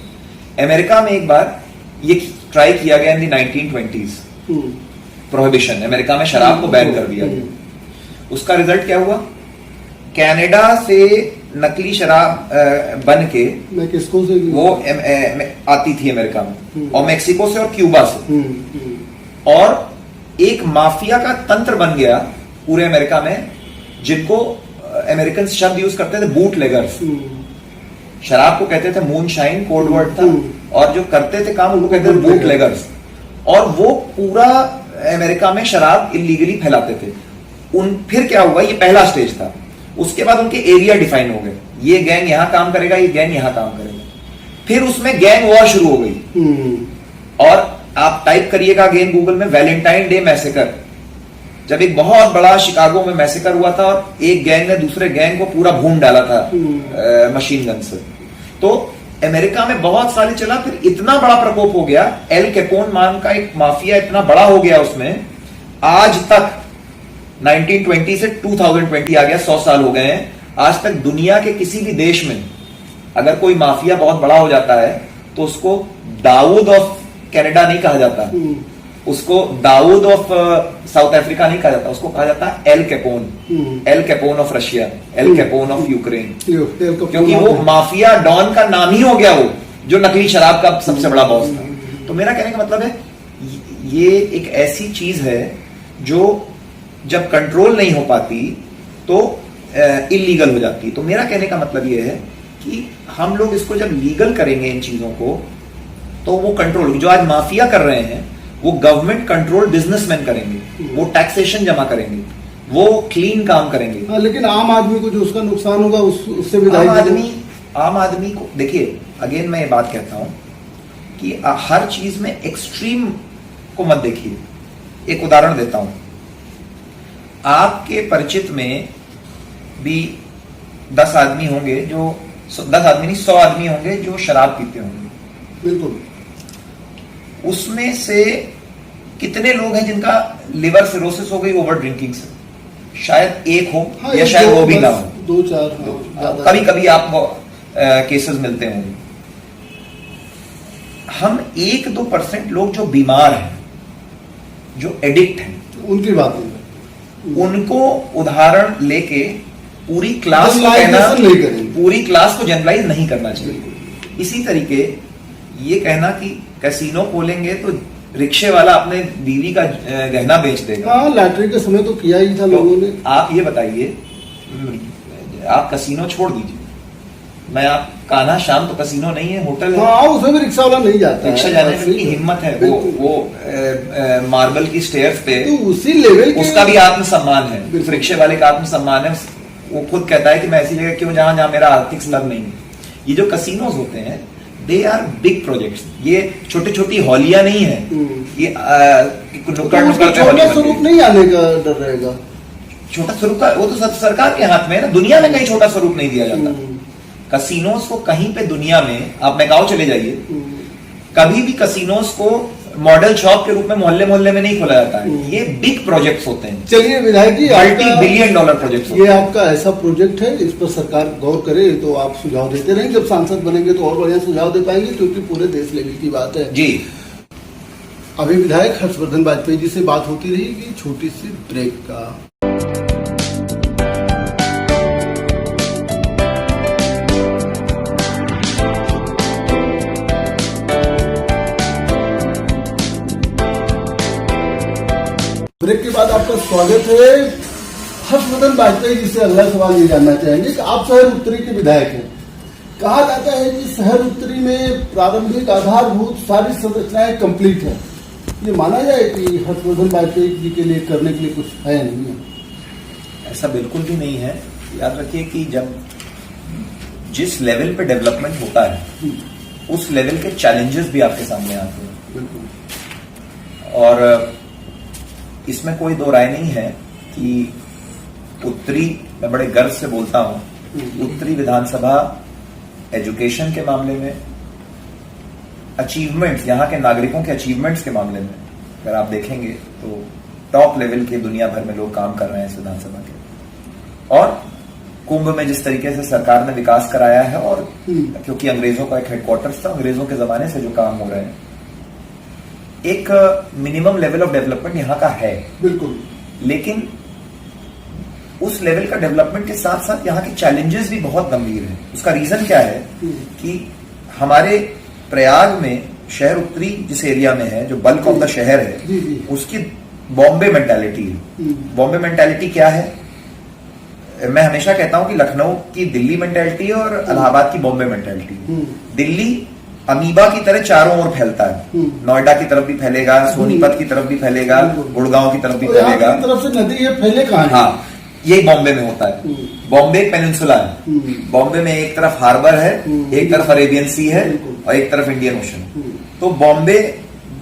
अमेरिका में एक बार ये ट्राई किया गया इन दी 1920s, प्रोहिबिशन, अमेरिका में शराब को बैन कर दिया गया। उसका रिजल्ट क्या हुआ? कनाडा से नकली शराब बन के मैक्सिको से वो आती थी अमेरिका में, और मेक्सिको से और क्यूबा से, और एक माफिया का तंत्र बन गया पूरे अमेरिका में, जिनको अमेरिकन शब्द यूज करते थे बूटलेगर्स। शराब को कहते थे मूनशाइन, कोड वर्ड था, और जो करते थे काम उनको कहते थे बूटलेगर्स। और वो पूरा अमेरिका में शराब इलीगली फैलाते थे। फिर क्या हुआ? ये पहला स्टेज था। उसके बाद उनके एरिया डिफाइन हो गए, ये गैंग यहां काम करेगा, ये गैंग यहां काम करेगा। फिर उसमें गैंग वॉर शुरू हो गई, और आप टाइप करिएगा अगेन गूगल में, वैलेंटाइन डे मैसेकर। जब एक बहुत बड़ा शिकागो में मैसेकर हुआ था और एक गैंग ने दूसरे गैंग को पूरा भून डाला था मशीन गन से, तो अमेरिका में बहुत साल चला। फिर इतना बड़ा प्रकोप हो गया, एल कैपोन नाम का एक माफिया इतना बड़ा हो गया उसमें, आज तक 1920 से 2020 आ गया, 100 साल हो गए हैं। आज तक दुनिया के किसी भी देश में अगर कोई माफिया बहुत बड़ा हो जाता है तो उसको दाऊद ऑफ कनाडा नहीं कहा जाता, उसको दाऊद ऑफ साउथ अफ्रीका नहीं कहा जाता, उसको कहा जाता है L Capone, L Capone of Russia, L Capone of Ukraine, क्योंकि वो माफिया डॉन का नाम ही हो गया, वो जो नकली शराब का सबसे बड़ा बॉस था। तो मेरा कहने का मतलब है, ये एक ऐसी चीज है जो जब कंट्रोल नहीं हो पाती तो इलीगल हो जाती। तो मेरा कहने का मतलब ये है कि हम लोग इसको जब लीगल करेंगे इन चीजों को, तो वो कंट्रोल, जो आज माफिया कर रहे हैं वो गवर्नमेंट कंट्रोल बिजनेसमैन करेंगे, वो टैक्सेशन जमा करेंगे, वो क्लीन काम करेंगे। हाँ, लेकिन आम आदमी को जो उसका नुकसान होगा उससे भी आम आदमी को देखिए, अगेन मैं ये बात कहता हूं कि हर चीज में एक्सट्रीम को मत देखिए। एक उदाहरण देता हूं, आपके परिचित में भी 10 आदमी होंगे जो 10 आदमी नहीं 100 आदमी होंगे जो शराब पीते होंगे। बिल्कुल। उसमें से कितने लोग हैं जिनका लिवर सिरोसिस हो गई ओवर ड्रिंकिंग से? शायद एक हो, हाँ, या शायद वो भी ना हो, 2-4 कभी कभी आपको केसेस मिलते होंगे। हम 1-2% लोग जो बीमार हैं, जो एडिक्ट हैं, उनकी बात है, उनको उदाहरण लेके पूरी क्लास को कहना, पूरी क्लास को जनरलाइज नहीं करना चाहिए। इसी तरीके ये कहना कि कैसीनो खोलेंगे तो रिक्शे वाला अपने बीवी का गहना बेच देगा। हाँ, लॉटरी के समय तो किया ही था लोगों ने। आप ये बताइए, आप कसीनो छोड़ दीजिए, मैं आप कान्हा श्याम तो कसीनो नहीं है, होटल है। हाँ, उसमें भी रिक्शा वाला नहीं जाता है। रिक्शा जाने की हिम्मत है, वो मार्बल की स्टेयर्स पे तो उसी लेवल के उसका भी आत्मसम्मान है, उस रिक्शे वाले का आत्मसम्मान है। वो खुद कहता है कि मैं ऐसी जगह क्यों जहां मेरा आर्थिक स्लग नहीं है। ये जो कसीनोज होते हैं, दे आर बिग प्रोजेक्ट्स, ये छोटी छोटी हॉलिया नहीं है। ये छोटा स्वरूप नहीं आने का डर रहेगा। छोटा स्वरूप का वो तो सरकार के हाथ में है ना, दुनिया में कहीं छोटा स्वरूप नहीं दिया जाता। कसीनोज को कहीं पे दुनिया में, आप मैकाओ चले जाइए, कभी भी कसीनोज को मॉडल शॉप के रूप में मोहल्ले मोहल्ले में नहीं खोला जाता है। ये बिग प्रोजेक्ट्स होते हैं। चलिए विधायक जी, $multi-billion प्रोजेक्ट, ये आपका ऐसा प्रोजेक्ट है, इस पर सरकार गौर करे तो आप सुझाव देते रहेंगे। जब सांसद बनेंगे तो और बढ़िया सुझाव दे पाएंगे, क्योंकि पूरे देश लेवल की बात है जी। अभी विधायक हर्षवर्धन वाजपेयी जी से बात होती रहेगी, छोटी सी ब्रेक का। ब्रेक के बाद आपका स्वागत है। हर्षवर्धन वाजपेयी जी से अगला सवाल ये जानना चाहेंगे कि आप शहर उत्तरी के विधायक हैं। कहा जाता है कि शहर उत्तरी में प्रारंभिक आधारभूत सारी संरचनाएं कंप्लीट है। ये माना जाए कि हर्षवर्धन वाजपेयी जी के लिए करने के लिए कुछ है नहीं है? ऐसा बिल्कुल भी नहीं है। याद रखिए कि जब जिस लेवल पे डेवलपमेंट होता है, उस लेवल के चैलेंजेस भी आपके सामने आते हैं। बिल्कुल। और इसमें कोई दो राय नहीं है कि उत्तरी, मैं बड़े गर्व से बोलता हूं, उत्तरी विधानसभा एजुकेशन के मामले में, अचीवमेंट्स, यहां के नागरिकों के अचीवमेंट्स के मामले में अगर आप देखेंगे तो टॉप लेवल के दुनिया भर में लोग काम कर रहे हैं इस विधानसभा के। और कुंभ में जिस तरीके से सरकार ने विकास कराया है, और क्योंकि अंग्रेजों का एक हेडक्वार्टर्स था, अंग्रेजों के जमाने से जो काम हो रहे हैं, एक मिनिमम लेवल ऑफ डेवलपमेंट यहां का है। बिल्कुल। लेकिन उस लेवल का डेवलपमेंट के साथ साथ यहाँ के चैलेंजेस भी बहुत गंभीर हैं। उसका रीजन क्या है कि हमारे प्रयाग में, शहर उत्तरी जिस एरिया में है, जो बल्क ऑफ द शहर है, उसकी बॉम्बे मेंटालिटी है। बॉम्बे मेंटालिटी क्या है? मैं हमेशा कहता हूं कि लखनऊ की दिल्ली मेंटालिटी है और इलाहाबाद की बॉम्बे मेंटालिटी। दिल्ली अमीबा की तरह चारों ओर फैलता है, नोएडा की तरफ भी फैलेगा, सोनीपत की तरफ भी फैलेगा, गुड़गांव की तरफ भी फैलेगा। तरफ से नदी है, फैले कहाँ है? हाँ, यही बॉम्बे में होता है। बॉम्बे एक पेनिनसुला है। बॉम्बे में एक तरफ हार्बर है, एक तरफ अरेबियन सी है और एक तरफ इंडियन ओशन। तो बॉम्बे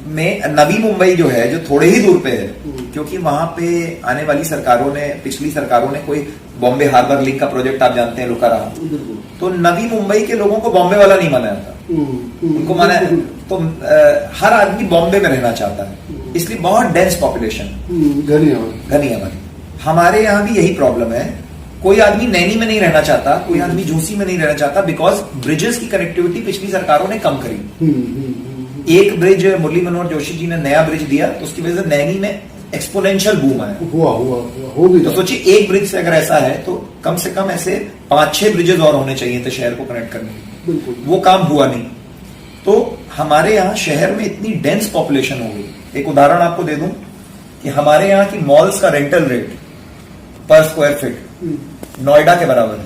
में नवी मुंबई जो है, जो थोड़े ही दूर पे है, क्योंकि वहां पे आने वाली सरकारों ने, पिछली सरकारों ने कोई बॉम्बे हार्बर लिंक का प्रोजेक्ट आप जानते हैं रुका रहा, तो नवी मुंबई के लोगों को बॉम्बे वाला नहीं माना जाता। उनको माना, तो हर आदमी बॉम्बे में रहना चाहता है, इसलिए बहुत डेंस पॉपुलेशन, घनी आबादी। हमारे यहाँ भी यही प्रॉब्लम है। कोई आदमी नैनी में नहीं रहना चाहता, कोई आदमी झूसी में नहीं रहना चाहता, बिकॉज ब्रिजेस की कनेक्टिविटी पिछली सरकारों ने कम करी। एक ब्रिज मुरली मनोहर जोशी जी ने नया ब्रिज दिया, तो उसकी वजह से नैनी में एक्सपोनेंशियल बूम आया। हो भी। तो सोचिए, एक ब्रिज से अगर ऐसा है तो कम से कम ऐसे 5-6 ब्रिजेस और होने चाहिए थे शहर को कनेक्ट करने। वो काम हुआ नहीं। तो हमारे यहाँ शहर में इतनी डेंस पॉपुलेशन हो गई। एक उदाहरण आपको दे दूं कि हमारे यहाँ की मॉल्स का रेंटल रेट पर स्क्वायर फीट नोएडा के बराबर है।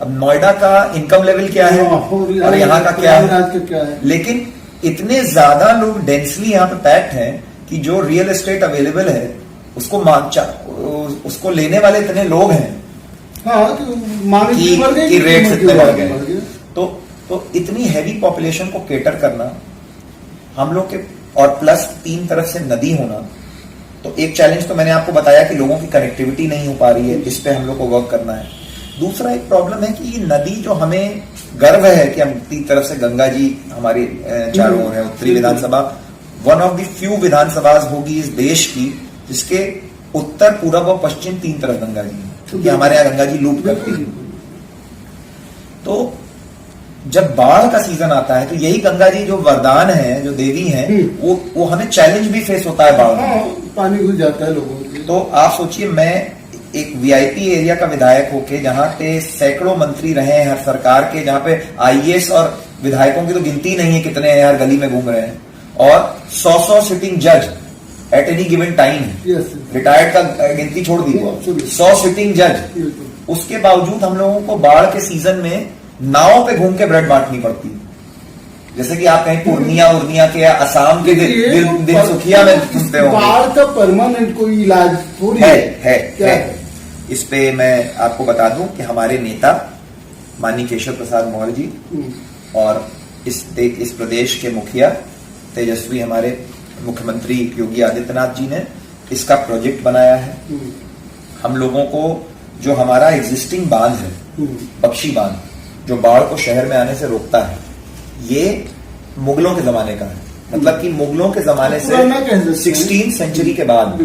अब नोएडा का इनकम लेवल क्या है और यहाँ का क्या है, लेकिन इतने ज्यादा लोग डेंसली यहाँ पे पैक्ड हैं कि जो रियल एस्टेट अवेलेबल है उसको लेने वाले इतने लोग हैं। हाँ, कि रेट्स इतने बढ़ गए। तो इतनी हैवी पॉपुलेशन को केटर करना हम लोग के, और प्लस 3 तरफ से नदी होना, तो एक चैलेंज तो मैंने आपको बताया कि लोगों की कनेक्टिविटी नहीं हो पा रही है, इस पे हम लोग को वर्क करना है। दूसरा एक प्रॉब्लम है कि ये नदी, जो हमें गर्व है कि हम 3 तरफ से गंगा जी हमारी चारों ओर है। उत्तरी विधानसभा वन ऑफ द फ्यू विधानसभा होगी इस देश की जिसके उत्तर, पूरब और पश्चिम 3 तरफ गंगा जी है, क्योंकि हमारे यहाँ गंगा जी लूप करती है। तो जब बाढ़ का सीजन आता है तो यही गंगा जी जो वरदान है, जो देवी हैं, वो हमें चैलेंज भी फेस होता है बाढ़ में। पानी घुस जाता है लोगों के। तो आप सोचिए, मैं एक वीआईपी एरिया का विधायक होके, जहां पे सैकड़ों मंत्री रहे हैं हर सरकार के, जहां पे आईएएस और विधायकों की तो गिनती नहीं है कितने यार गली में घूम रहे हैं, और 100 सिटिंग जज at any given time, Yes. Retired का गिनती छोड़ दी, Absolutely. 100 सिटिंग जज, उसके बावजूद हम लोगों को बाढ़ के सीजन में नाव पे घूम के ब्रेड बांटनी पड़ती है। जैसे कि आप कहीं पूर्णिया के या असम के दिन सुखिया में सुनते हो। बाढ़ का परमानेंट कोई इलाज थोड़ी है। इस पे मैं आपको बता दूं कि हमारे नेता माननीय केशव प्रसाद मौर्य जी और इस प्रदेश के मुखिया तेजस्वी हमारे मुख्यमंत्री योगी आदित्यनाथ जी ने इसका प्रोजेक्ट बनाया है। हम लोगों को जो हमारा एग्जिस्टिंग बांध है, बख्शी बांध, जो बाढ़ को शहर में आने से रोकता है, ये मुगलों के जमाने का है। मतलब कि मुगलों के जमाने से 16th सेंचुरी के बाद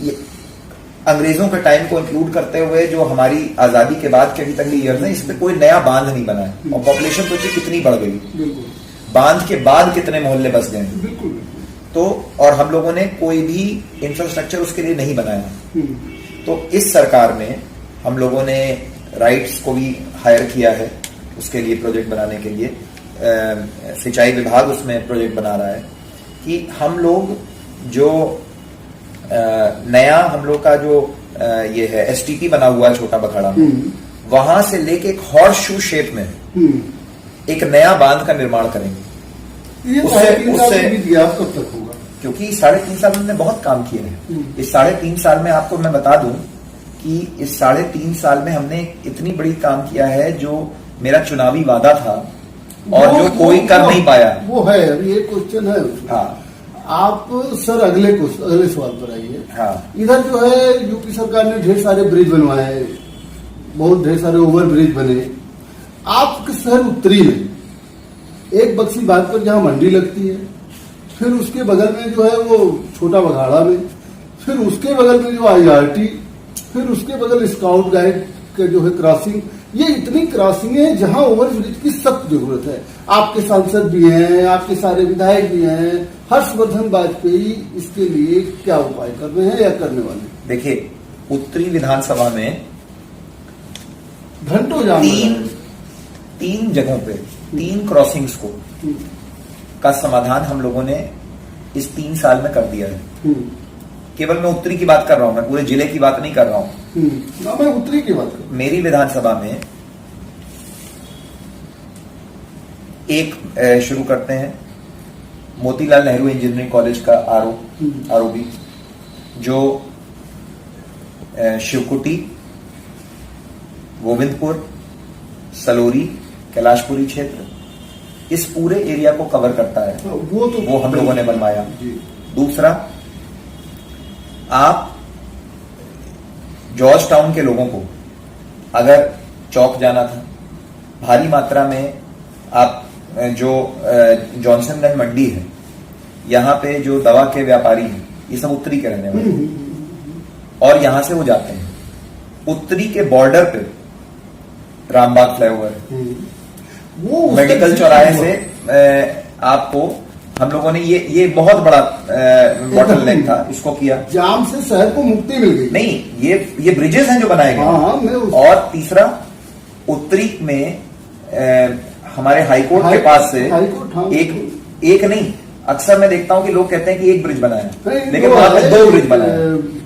ये अंग्रेजों के टाइम को इंक्लूड करते हुए जो हमारी आजादी के बाद के अभी तक ईयर्स हैं, इस पे कोई नया बांध नहीं बना है। और पॉपुलेशन तो कितनी बढ़ गई, बांध के बाद कितने मोहल्ले बस गए। तो और हम लोगों ने कोई भी इंफ्रास्ट्रक्चर उसके लिए नहीं बनाया। तो इस सरकार में हम लोगों ने राइट्स को भी हायर किया है उसके लिए, प्रोजेक्ट बनाने के लिए। सिंचाई विभाग उसमें प्रोजेक्ट बना रहा है कि हम लोग जो नया हम लोग का जो ये है एसटीपी बना हुआ है छोटा बखाड़ा में, वहां से लेके एक हॉर्स शू शेप में एक नया बांध का निर्माण करेंगे। उससे कब तक होगा? क्योंकि 3.5 साल में हमने बहुत काम किए हैं। इस 3.5 साल में आपको मैं बता दूं कि इस 3.5 साल में हमने इतनी बड़ी काम किया है जो मेरा चुनावी वादा था और जो कोई कर नहीं पाया। वो है, अभी एक क्वेश्चन है। हाँ, आप सर अगले सवाल पर आइए। हाँ, इधर जो है यूपी सरकार ने ढेर सारे ब्रिज बनवाए, बहुत ढेर सारे ओवर ब्रिज बने। आपके शहर उत्तरी में एक बक्सी बाग पर जहां मंडी लगती है, फिर उसके बगल में जो है वो छोटा बघाड़ा में, फिर उसके बगल में जो IRT, फिर उसके बगल स्काउट गाइड का जो है क्रॉसिंग, ये इतनी क्रॉसिंग है जहां ओवर ब्रिज की सख्त जरूरत है। आपके सांसद भी हैं, आपके सारे विधायक भी हैं। हर्षवर्धन वाजपेयी इसके लिए क्या उपाय कर रहे हैं या करने वाले? देखिए, उत्तरी विधानसभा में घंटों जाम तीन जगहों पे 3 क्रॉसिंग्स को का समाधान हम लोगों ने इस 3 साल में कर दिया है। केवल मैं उत्तरी की बात कर रहा हूं, मैं पूरे जिले की बात नहीं कर रहा हूं। मैं उत्तरी की बात कर रहा हूं। मेरी विधानसभा में एक शुरू करते हैं मोतीलाल नेहरू इंजीनियरिंग कॉलेज का आरओबी, जो शिवकुटी, गोविंदपुर, सलोरी, कैलाशपुरी क्षेत्र, इस पूरे एरिया को कवर करता है। वो हम लोगों ने बनवाया। दूसरा, आप जॉर्ज टाउन के लोगों को अगर चौक जाना था, भारी मात्रा में आप जो जॉनसनगंज मंडी है, यहां पे जो दवा के व्यापारी हैं, ये सब उत्तरी के रहने वाले, और यहां से वो जाते हैं उत्तरी के बॉर्डर पे रामबाग फ्लाईओवर, वो मेडिकल चौराहे से आपको हम लोगों ने ये बहुत बड़ा बॉटल नेक था, इसको किया। जाम से शहर को मुक्ति मिल गई। नहीं, ये ब्रिजेस हैं जो बनाए गए। और तीसरा, उत्तरी में हमारे हाईकोर्ट के पास से एक नहीं, अक्सर मैं देखता हूं कि लोग कहते हैं कि एक ब्रिज बनाया, लेकिन वहां पे 2 ब्रिज बनाए।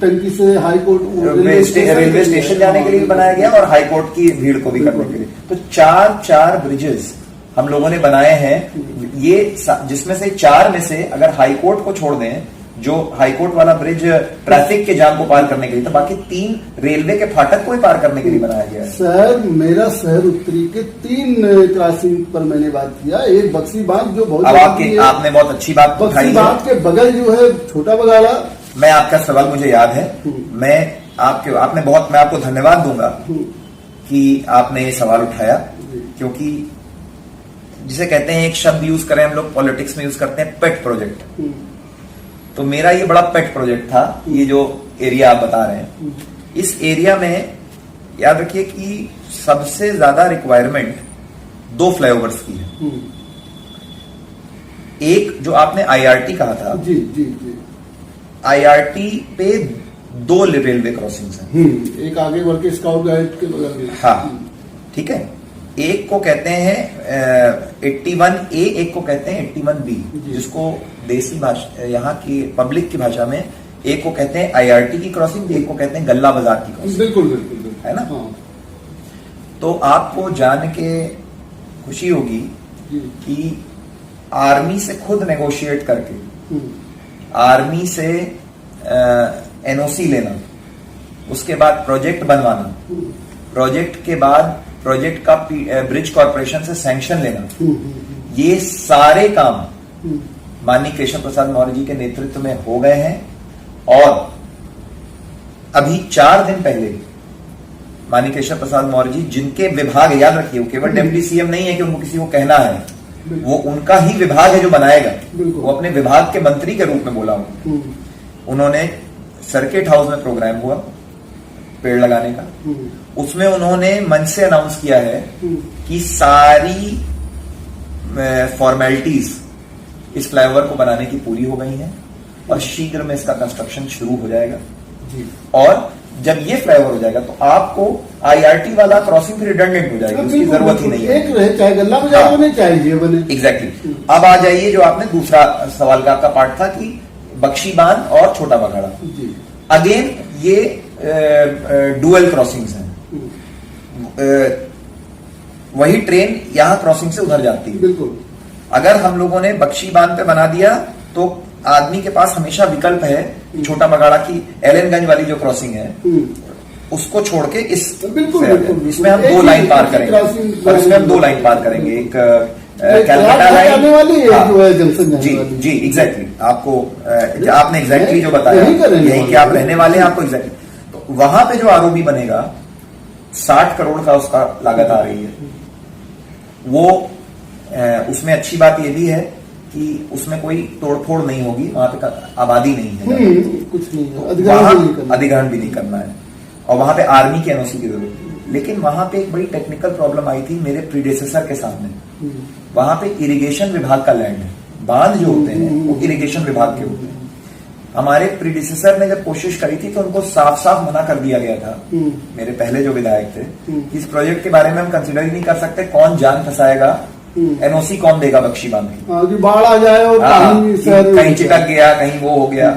टंकी से हाईकोर्ट रेलवे स्टेशन जाने के लिए भी बनाया गया और हाईकोर्ट की भीड़ को भी करने के लिए। तो 4 ब्रिजेस हम लोगों ने बनाए हैं। ये जिसमें से 4 में से अगर हाईकोर्ट को छोड़ दें, जो हाईकोर्ट वाला ब्रिज ट्रैफिक के जाम को पार करने के लिए, तो बाकी 3 रेलवे के फाटक को ही पार करने के लिए बनाया गया है। सर, मेरा शहर उत्तरी के 3 क्रॉसिंग पर मैंने बात किया। एक बक्सी बाग जो बहुत, अब आपने बहुत अच्छी बात उठाई। बक्सी बाग के बगल जो है छोटा बगाड़ा। मैं आपका सवाल मुझे याद है, मैं आपको धन्यवाद दूंगा कि आपने ये सवाल उठाया, क्योंकि जिसे कहते हैं, एक शब्द यूज करें हम लोग पॉलिटिक्स में यूज करते हैं, पेट प्रोजेक्ट। तो मेरा ये बड़ा पेट प्रोजेक्ट था, ये जो एरिया आप बता रहे हैं। इस एरिया में याद रखिए कि सबसे ज्यादा रिक्वायरमेंट 2 फ्लाईओवर्स की है। एक जो आपने IRT कहा था, जी। IRT पे 2 रेलवे क्रॉसिंग्स हैं। एक आगे बढ़ के स्काउट गाइड के बगल में। हाँ, ठीक है। एक को कहते हैं 81A, एक को कहते हैं 81B, जिसको देसी भाषा यहाँ की पब्लिक की भाषा में एक को कहते हैं IRT की क्रॉसिंग, एक को कहते हैं गल्ला बाजार की क्रॉसिंग। बिल्कुल बिल्कुल बिल्कुल, है ना? हाँ। तो आपको जान के खुशी होगी कि आर्मी से खुद नेगोशिएट करके, आर्मी से NOC लेना, उसके बाद प्रोजेक्ट बनवाना, प्रोजेक्ट के बाद प्रोजेक्ट का ब्रिज कॉर्पोरेशन से सैंक्शन लेना, ये सारे काम माननीय केशव प्रसाद मौर्य जी के नेतृत्व में हो गए हैं। और अभी 4 दिन पहले माननीय केशव प्रसाद मौर्य जी, जिनके विभाग, याद रखिए, वो केवल डिप्टी CM नहीं है कि उनको किसी को कहना है, वो उनका ही विभाग है जो बनाएगा, वो अपने विभाग के मंत्री के रूप में बोला हूं। उन्होंने सर्किट हाउस में प्रोग्राम हुआ पेड़ लगाने का, उसमें उन्होंने मंच से अनाउंस किया है कि सारी फॉर्मेलिटीज इस फ्लाईओवर को बनाने की पूरी हो गई हैं और शीघ्र में इसका कंस्ट्रक्शन शुरू हो जाएगा। और जब ये फ्लाईओवर हो जाएगा तो आपको IRT वाला क्रॉसिंग फिर रिडंडेंट हो जाएगी, उसकी जरूरत ही नहीं है। एक रहे, चाहे गल्ला बाजार बने चाहे ये बने। एग्जैक्टली। अब आ जाइए जो आपने दूसरा सवाल का आपका पार्ट था कि बख्शी बांध और छोटा बखाड़ा। अगेन ये डुअल क्रॉसिंग्स हैं। वही ट्रेन यहां क्रॉसिंग से उधर जाती है। बिल्कुल। अगर हम लोगों ने बख्शी बांध पे बना दिया तो आदमी के पास हमेशा विकल्प है छोटा बगाड़ा की एलएनगंज वाली जो क्रॉसिंग है उसको छोड़ के बिल्कुल इसमें हम 2 लाइन पार करेंगे, और इसमें हम 2 लाइन पार करेंगे, एक कैलकाटा लाइन। जी एग्जैक्टली। आपको आपने एग्जैक्टली जो बताया यही कि आप रहने वाले हैं, आपको एग्जैक्टली। तो वहां पे जो आरओबी बनेगा 60 करोड़ का उसका लागत आ रही है। वो उसमें अच्छी बात ये भी है कि उसमें कोई तोड़फोड़ नहीं होगी, वहां पे आबादी नहीं है, कुछ नहीं है, अधिग्रहण भी नहीं करना है, और वहां पे आर्मी की NOC की जरूरत है। लेकिन वहां पे एक बड़ी टेक्निकल प्रॉब्लम आई थी मेरे प्रीडेसेसर के सामने। वहां पे इरिगेशन विभाग का लैंड है, बांध जो होते हैं वो इरिगेशन विभाग के होते हैं। हमारे प्रीडेसेसर ने जब कोशिश करी थी तो उनको साफ साफ मना कर दिया गया था, मेरे पहले जो विधायक थे, कि इस प्रोजेक्ट के बारे में हम कंसिडर ही नहीं कर सकते, कौन जान फंसाएगा, NOC कौन देगा बख्शी बांध की, बाढ़ आ जाए और कहीं चिटक गया, कहीं वो हो गया।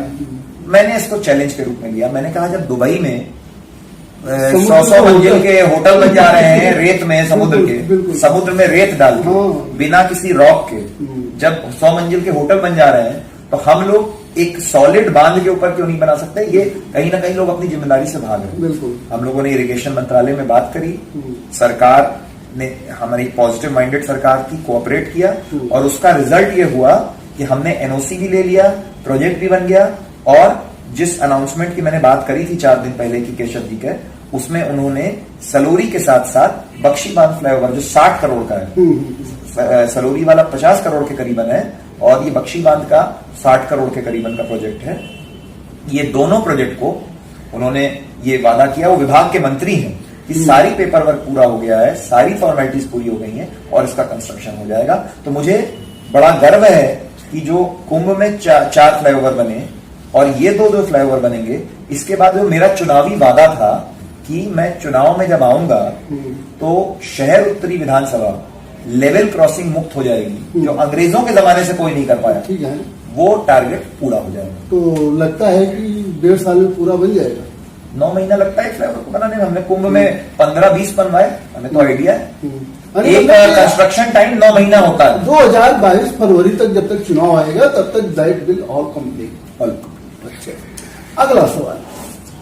मैंने इसको चैलेंज के रूप में लिया। मैंने कहा जब दुबई में 100 मंजिल के होटल बन जा रहे हैं रेत में, समुद्र में रेत डाल के, बिना किसी रॉक के, जब 100 मंजिल के होटल बन जा रहे हैं, तो हम लोग एक सॉलिड बांध के ऊपर क्यों नहीं बना सकते? ये कहीं ना कहीं लोग अपनी जिम्मेदारी से भाग रहे हैं। हम लोगों ने इरिगेशन मंत्रालय में बात करी, सरकार ने, हमारी पॉजिटिव माइंडेड सरकार की, कोऑपरेट किया, और उसका रिजल्ट ये हुआ कि हमने NOC भी ले लिया, प्रोजेक्ट भी बन गया, और जिस अनाउंसमेंट की मैंने बात करी थी 4 दिन पहले की केशव जी के, उसमें उन्होंने सलोरी के साथ साथ बख्शी बांध फ्लाईओवर जो 60 करोड़ का है, सलोरी वाला 50 करोड़ के करीबन है, और ये बख्शी बांध का 60 करोड़ के करीबन का प्रोजेक्ट है। ये दोनों प्रोजेक्ट को उन्होंने ये वादा किया, वो विभाग के मंत्री हैं कि सारी पेपर वर्क पूरा हो गया है, सारी फॉर्मेलिटीज पूरी हो गई हैं और इसका कंस्ट्रक्शन हो जाएगा। तो मुझे बड़ा गर्व है कि जो कुंभ में 4 फ्लाईओवर बने और ये 2 फ्लाईओवर बनेंगे, इसके बाद जो मेरा चुनावी वादा था कि मैं चुनाव में जब आऊंगा तो शहर उत्तरी विधानसभा लेवल क्रॉसिंग मुक्त हो जाएगी, जो अंग्रेजों के जमाने से कोई नहीं कर पाया। ठीक है, वो टारगेट पूरा हो जाएगा। तो लगता है कि 1.5 साल में पूरा बन जाएगा। 9 महीना लगता है फ्लाईओवर को बनाने में। हमने कुंभ में 15-20 बनवाए, हमें तो आइडिया है। एक कंस्ट्रक्शन टाइम 9 महीना होता है। 2022 फरवरी तक जब तक चुनाव आएगा तब तक दैट विल ऑल कंप्लीट। अच्छा, अगला सवाल।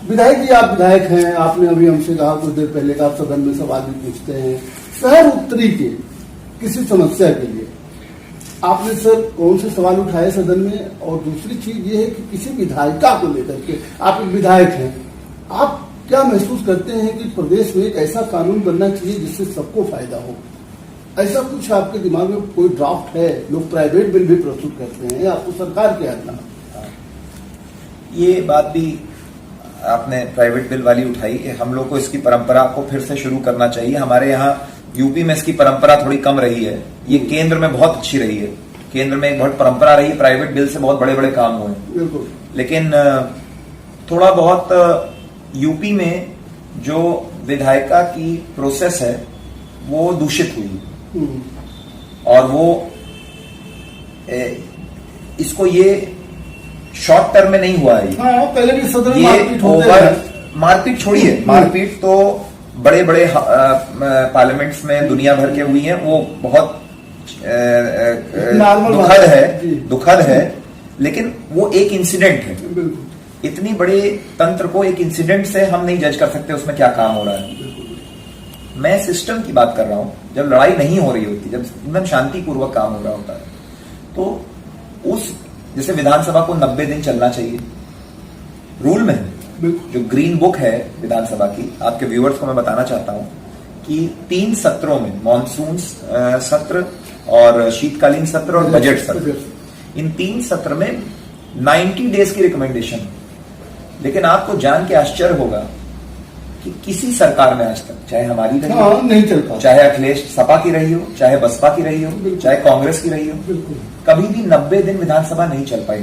विधायक जी, आप विधायक हैं, आपने अभी हमसे कहा कुछ देर पहले का, आप सदन में सवाल भी पूछते हैं। शहर उत्तरी के किसी समस्या के लिए आपने सर कौन से सवाल उठाए सदन में? और दूसरी चीज ये है कि किसी विधायिका को लेकर के, आप एक विधायक हैं, आप क्या महसूस करते हैं कि प्रदेश में एक ऐसा कानून बनना चाहिए जिससे सबको फायदा हो? ऐसा कुछ आपके दिमाग में कोई ड्राफ्ट है? लोग प्राइवेट बिल भी प्रस्तुत करते हैं, आपको सरकार के हाथ में। ये बात भी आपने प्राइवेट बिल वाली उठाई। हम लोग को इसकी परंपरा को फिर से शुरू करना चाहिए। हमारे यहाँ यूपी में इसकी परंपरा थोड़ी कम रही है, ये केंद्र में बहुत अच्छी रही है। केंद्र में एक बहुत परंपरा रही है, प्राइवेट बिल से बहुत बड़े बड़े काम हुए। लेकिन थोड़ा बहुत यूपी में जो विधायिका की प्रोसेस है वो दूषित हुई और वो इसको ये शॉर्ट टर्म में नहीं हुआ है। हाँ, पहले भी सदन में ये मारपीट होते ओवर रहे। मारपीट छोड़िए, मारपीट तो बड़े बड़े पार्लियामेंट्स में दुनिया भर के हुई है, वो बहुत दुखद है, लेकिन वो एक इंसिडेंट है। इतनी बड़े तंत्र को एक इंसिडेंट से हम नहीं जज कर सकते उसमें क्या काम हो रहा है। मैं सिस्टम की बात कर रहा हूं, जब लड़ाई नहीं हो रही होती, जब एकदम शांतिपूर्वक काम हो रहा होता है, तो उस जैसे विधानसभा को 90 दिन चलना चाहिए, रूल में जो ग्रीन बुक है विधानसभा की, आपके व्यूअर्स को मैं बताना चाहता हूं कि 3 सत्रों में, मॉनसून सत्र और शीतकालीन सत्र और बजट सत्र, इन 3 सत्र में 90 डेज की रिकमेंडेशन है। लेकिन आपको जान के आश्चर्य होगा कि किसी सरकार में आज तक, चाहे हमारी रही हो, नहीं चल पाता, चाहे अखिलेश सपा की रही हो, चाहे बसपा की रही हो, चाहे कांग्रेस की रही हो, कभी भी 90 दिन विधानसभा नहीं चल पाई।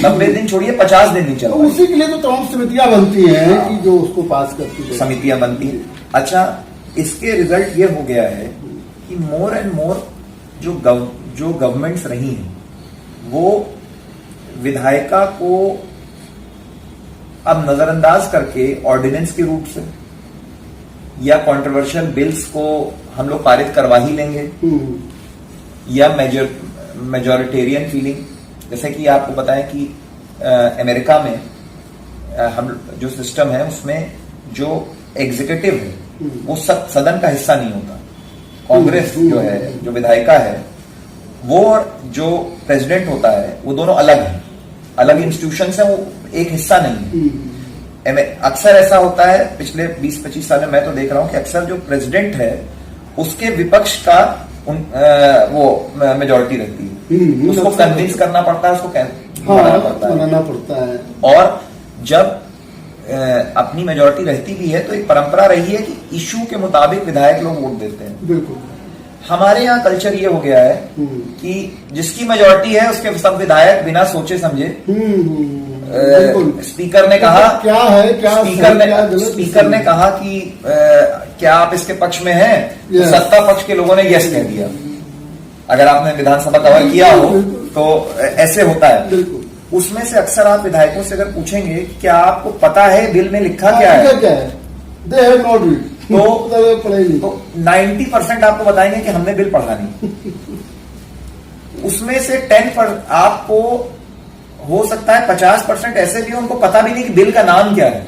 90 दिन छोड़िए, 50 दिन नहीं चल पाई। उसी के लिए तो तमाम समितियां बनती हैं कि जो उसको पास करती है, समितियां बनती हैं। अच्छा, इसके रिजल्ट ये हो गया है कि मोर एंड मोर जो गवर्नमेंट्स रही हैं, वो विधायिका को अब नजरअंदाज करके ऑर्डिनेंस के रूप से या कंट्रोवर्शियल बिल्स को हम लोग पारित करवा ही लेंगे, या मेजॉरिटेरियन फीलिंग, जैसे कि आपको बताएं कि अमेरिका में हम जो सिस्टम है उसमें जो एग्जीक्यूटिव है वो सदन का हिस्सा नहीं होता। कांग्रेस जो है, जो विधायिका है, वो और जो प्रेसिडेंट होता है वो दोनों अलग हैं, अलग इंस्टीट्यूशन है, वो एक हिस्सा नहीं है। अक्सर ऐसा होता है, पिछले 20-25 साल में मैं तो देख रहा हूं कि अक्सर जो प्रेसिडेंट है उसके विपक्ष का वो मेजॉरिटी रहती है, उसको कन्विंस करना पड़ता है, उसको मनाना पड़ता है। और जब अपनी मेजॉरिटी रहती भी है तो एक परंपरा रही है कि इशू के मुताबिक विधायक लोग वोट देते हैं। बिल्कुल। हमारे यहाँ कल्चर ये हो गया है कि जिसकी मेजॉरिटी है उसके सब विधायक बिना सोचे समझे, स्पीकर ने कहा क्या है, क्या स्पीकर ने कहा कि क्या आप इसके पक्ष में हैं, तो सत्ता पक्ष के लोगों ने यस कह दिया। अगर आपने विधानसभा कवर किया हो तो ऐसे होता है। उसमें से अक्सर आप विधायकों से अगर पूछेंगे कि क्या आपको पता है बिल में लिखा क्या है, तो 90% आपको बताएंगे कि हमने बिल पढ़ा नहीं। उसमें से 10% आपको हो सकता है 50% ऐसे भी उनको पता भी नहीं कि बिल का नाम क्या है,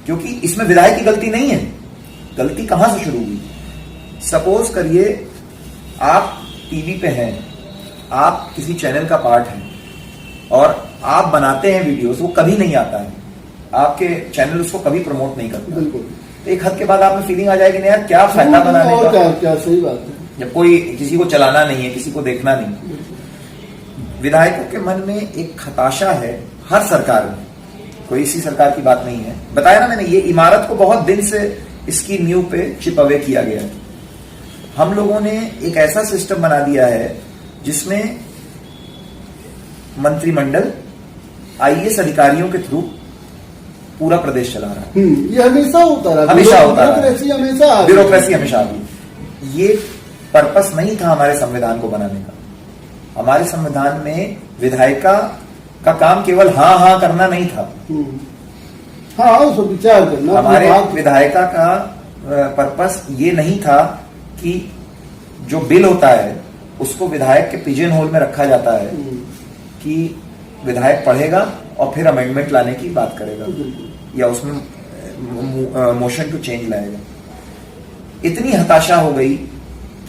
क्योंकि इसमें विधायक की गलती नहीं है। गलती कहां से शुरू हुई? सपोज करिए आप टीवी पे हैं, आप किसी चैनल का पार्ट हैं और आप बनाते हैं वीडियोस, वो कभी नहीं आता है, आपके चैनल उसको कभी प्रमोट नहीं करता। तो एक हद के बाद आप में फीलिंग आ जाएगी, नहीं यार क्या फायदा बनाने का, क्या सही बात है, जब कोई किसी को चलाना नहीं है, किसी को देखना नहीं। विधायकों के मन में एक हताशा है, हर सरकार में, कोई इसी सरकार की बात नहीं है। बताया ना मैंने, ये इमारत को बहुत दिन से इसकी नींव पे चिप अवे किया गया है। हम लोगों ने एक ऐसा सिस्टम बना दिया है जिसमें मंत्रिमंडल आईएएस अधिकारियों के थ्रू पूरा प्रदेश चला रहा है। ये हमेशा होता रहा, हमेशा होता रहा, ब्यूरोक्रेसी हमेशा आ गई। ये पर्पस नहीं था हमारे संविधान को बनाने का। हमारे संविधान में विधायिका का काम केवल हाँ करना नहीं था, उसको विचार करना। हमारे विधायिका का पर्पस ये नहीं था कि जो बिल होता है उसको विधायक के पिजन होल में रखा जाता है कि विधायक पढ़ेगा और फिर अमेंडमेंट लाने की बात करेगा या उसमें मोशन टू चेंज लाएगा। इतनी हताशा हो गई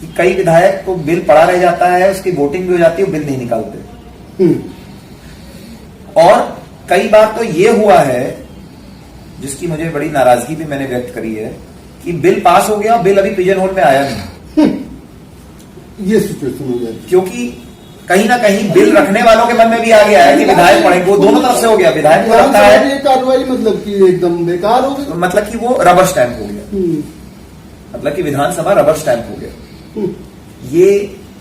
कि कई विधायक को बिल पढ़ा रह जाता है, उसकी वोटिंग भी हो जाती है, बिल नहीं निकालते। और कई बार तो ये हुआ है, जिसकी मुझे बड़ी नाराजगी भी मैंने व्यक्त करी है, कि बिल पास हो गया, बिल अभी पिजन होल में आया नहीं। ये सिचुएशन हो जाती, क्योंकि कहीं ना कहीं बिल रखने वालों के मन में भी आ गया है कि विधायक पढ़ेंगे, वो दोनों तरफ से हो गया। विधायक को लगता है ये कार्रवाई मतलब कि एकदम बेकार हो गई, मतलब कि वो रबर स्टैंप हो गया, मतलब कि विधानसभा रबर स्टैंप हो गया। ये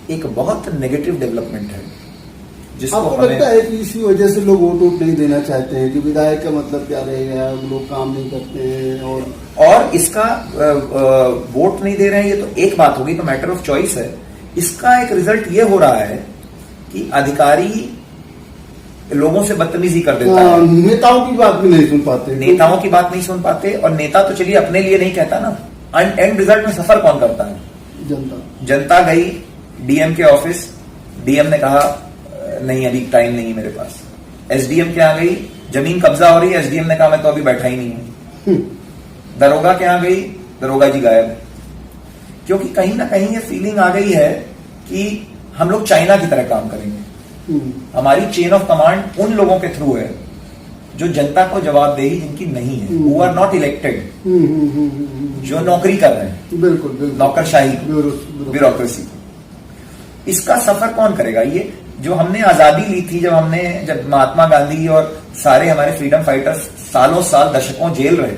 एक बहुत नेगेटिव डेवलपमेंट है, जिसको आपको लगता है कि इसी वजह से लोग वोट नहीं देना चाहते हैं कि विधायक का मतलब क्या रहेगा, लोग काम नहीं करते हैं। और इसका वोट नहीं दे रहे हैं, ये तो एक बात होगी, तो मैटर ऑफ चॉइस है। इसका एक रिजल्ट ये हो रहा है कि अधिकारी लोगों से बदतमीजी कर देता है, नेताओं की बात भी नहीं सुन पाते, नेताओं की बात नहीं सुन पाते। और नेता तो चलिए अपने लिए नहीं कहता ना, एंड रिजल्ट में सफर कौन करता है? जनता गई डीएम के ऑफिस, डीएम ने कहा नहीं अभी टाइम नहीं है मेरे पास। एसडीएम के यहाँ गई, जमीन कब्जा हो रही है, एसडीएम ने कहा मैं तो अभी बैठा ही नहीं हूं। दरोगा के यहाँ गई, दरोगा जी गायब। क्योंकि कहीं ना कहीं ये फीलिंग आ गई है कि हम लोग चाइना की तरह काम करेंगे, हमारी चेन ऑफ कमांड उन लोगों के थ्रू है जो जनता को जवाबदेही जिनकी नहीं है, हु आर नॉट इलेक्टेड, जो नौकरी कर रहे हैं, बिल्कुल नौकरशाही, ब्यूरोक्रेसी। इसका सफर कौन करेगा? ये जो हमने आजादी ली थी, जब महात्मा गांधी और सारे हमारे फ्रीडम फाइटर्स सालों साल दशकों जेल रहे,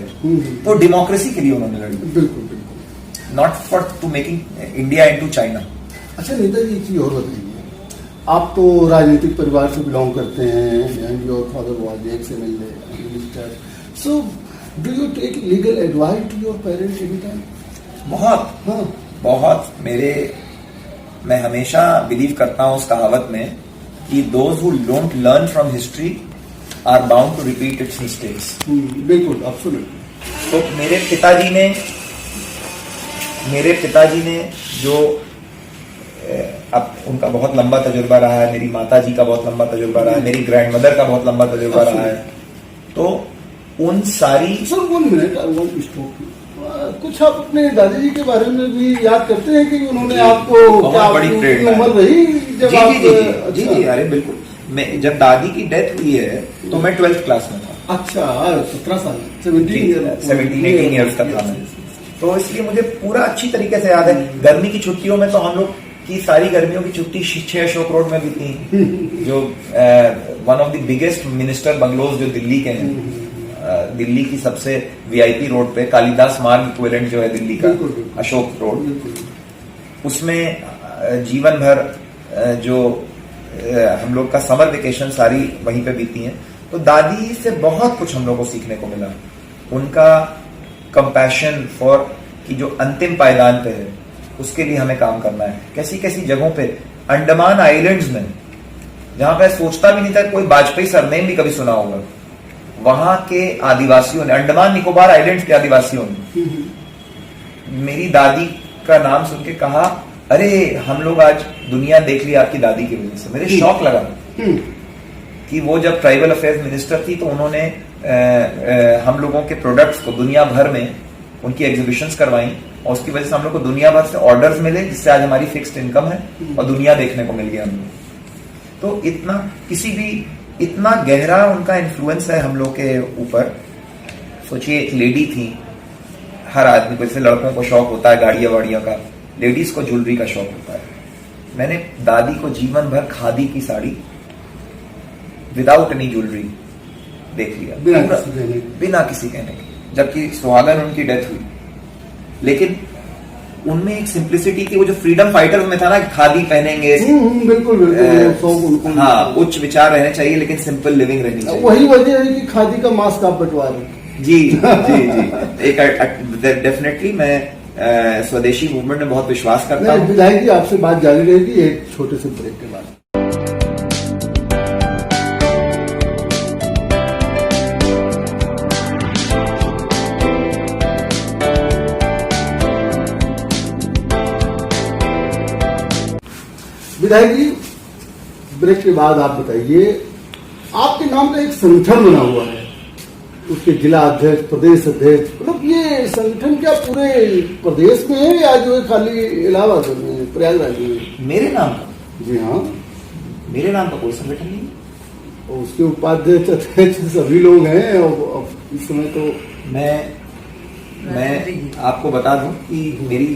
तो डेमोक्रेसी के लिए उन्होंने लड़ी, बिल्कुल, not for to making India into China. अच्छा नेताजी, एक चीज और बताइए, आप तो राजनीतिक परिवार से बिलोंग करते हैं, and your father was ex MLA minister, so do you take legal advice to your parents any time? बहुत, हाँ, बहुत। मैं हमेशा बिलीव करता हूं उस कहावत में कि those who don't learn from history are bound to repeat its mistakes. बिल्कुल, एब्सोल्युटली। तो मेरे पिताजी ने जो अब उनका बहुत लंबा तजुर्बा रहा है, मेरी माता जी का बहुत लंबा तजुर्बा रहा है, मेरी ग्रैंडमदर का बहुत लंबा तजुर्बा रहा है, तो उन सारी sir 1 minute I want to stop you. कुछ आप अपने दादाजी के बारे में भी याद करते हैं कि उन्होंने आपको बहुत बड़ी प्रेरणा उम्र रही जब आप? जी, अरे बिल्कुल। मैं जब दादी की डेथ हुई है तो मैं 12th क्लास में था। अच्छा, 17 साल, 17-18 ईयर्स का था मैं। तो इसलिए मुझे पूरा अच्छी तरीके से याद है। गर्मी की छुट्टियों में तो हम लोग की सारी गर्मियों की छुट्टी 6 अशोक रोड में बीती, जो one of the biggest minister bungalows जो दिल्ली के हैं, दिल्ली की सबसे वीआईपी रोड पे, कालिदास मार्ग इक्विवेलेंट जो है दिल्ली का, अशोक रोड, उसमें जीवन भर जो हम लोग का समर वेकेशन सारी वहीं पे बीती हैं। तो दादी से बहुत कुछ हम लोग को सीखने को मिला। उनका कंपैशन फॉर कि जो अंतिम पायदान पे है उसके लिए हमें काम करना है। कैसी कैसी जगहों पे, अंडमान आइलैंड्स में, जहां पे सोचता भी नहीं था कोई वाजपेयी सरनेम भी कभी सुना होगा, वहां के आदिवासियों ने, अंडमान निकोबार आइलैंड्स के आदिवासियों ने मेरी दादी का नाम सुन के कहा, अरे हम लोग आज दुनिया देख ली आपकी दादी की वजह से। मेरे शौक लगा कि वो जब ट्राइबल अफेयर्स मिनिस्टर थी तो उन्होंने हम लोगों के प्रोडक्ट्स को दुनिया भर में उनकी एग्जीबिशंस करवाई, और उसकी वजह से हम लोग को दुनिया भर से ऑर्डर्स मिले, जिससे आज हमारी फिक्स्ड इनकम है और दुनिया देखने को मिल गया हम लोग। तो इतना गहरा उनका इन्फ्लुएंस है हम लोग के ऊपर। सोचिए, एक लेडी थी, हर आदमी को, जैसे लड़कों को शौक होता है गाड़ियां वाड़ियों का, लेडीज को ज्वेलरी का शौक होता है। मैंने दादी को जीवन भर खादी की साड़ी विदाउट एनी ज्वेलरी देख लिया, बिना किसी कहने के, जबकि सुहागन उनकी डेथ हुई। लेकिन उनमें एक सिंप्लिसिटी की, वो जो फ्रीडम फाइटर्स में था ना, खादी पहनेंगे, बिल्कुल, हाँ, उच्च विचार रहने चाहिए लेकिन सिंपल लिविंग रहनी चाहिए। वही वजह है कि खादी का मास्क आप बंटवा रहे। जी। एक डेफिनेटली मैं स्वदेशी मूवमेंट में बहुत विश्वास करता हूँ। विधायक जी, आपसे बात जारी रहेगी एक छोटे से ब्रेक के बाद। विधायक जी, ब्रेक के बाद आप बताइए, आपके नाम का एक संगठन बना हुआ है, उसके जिला अध्यक्ष, प्रदेश अध्यक्ष, मतलब ये संगठन क्या पूरे प्रदेश में है या जो है खाली इलाहाबाद में, प्रयागराज में? मेरे नाम का? जी हाँ, मेरे नाम का कोई संगठन नहीं। और उसके उपाध्यक्ष, अध्यक्ष सभी लोग हैं। और इस समय तो मैं आपको बता दूं कि मेरी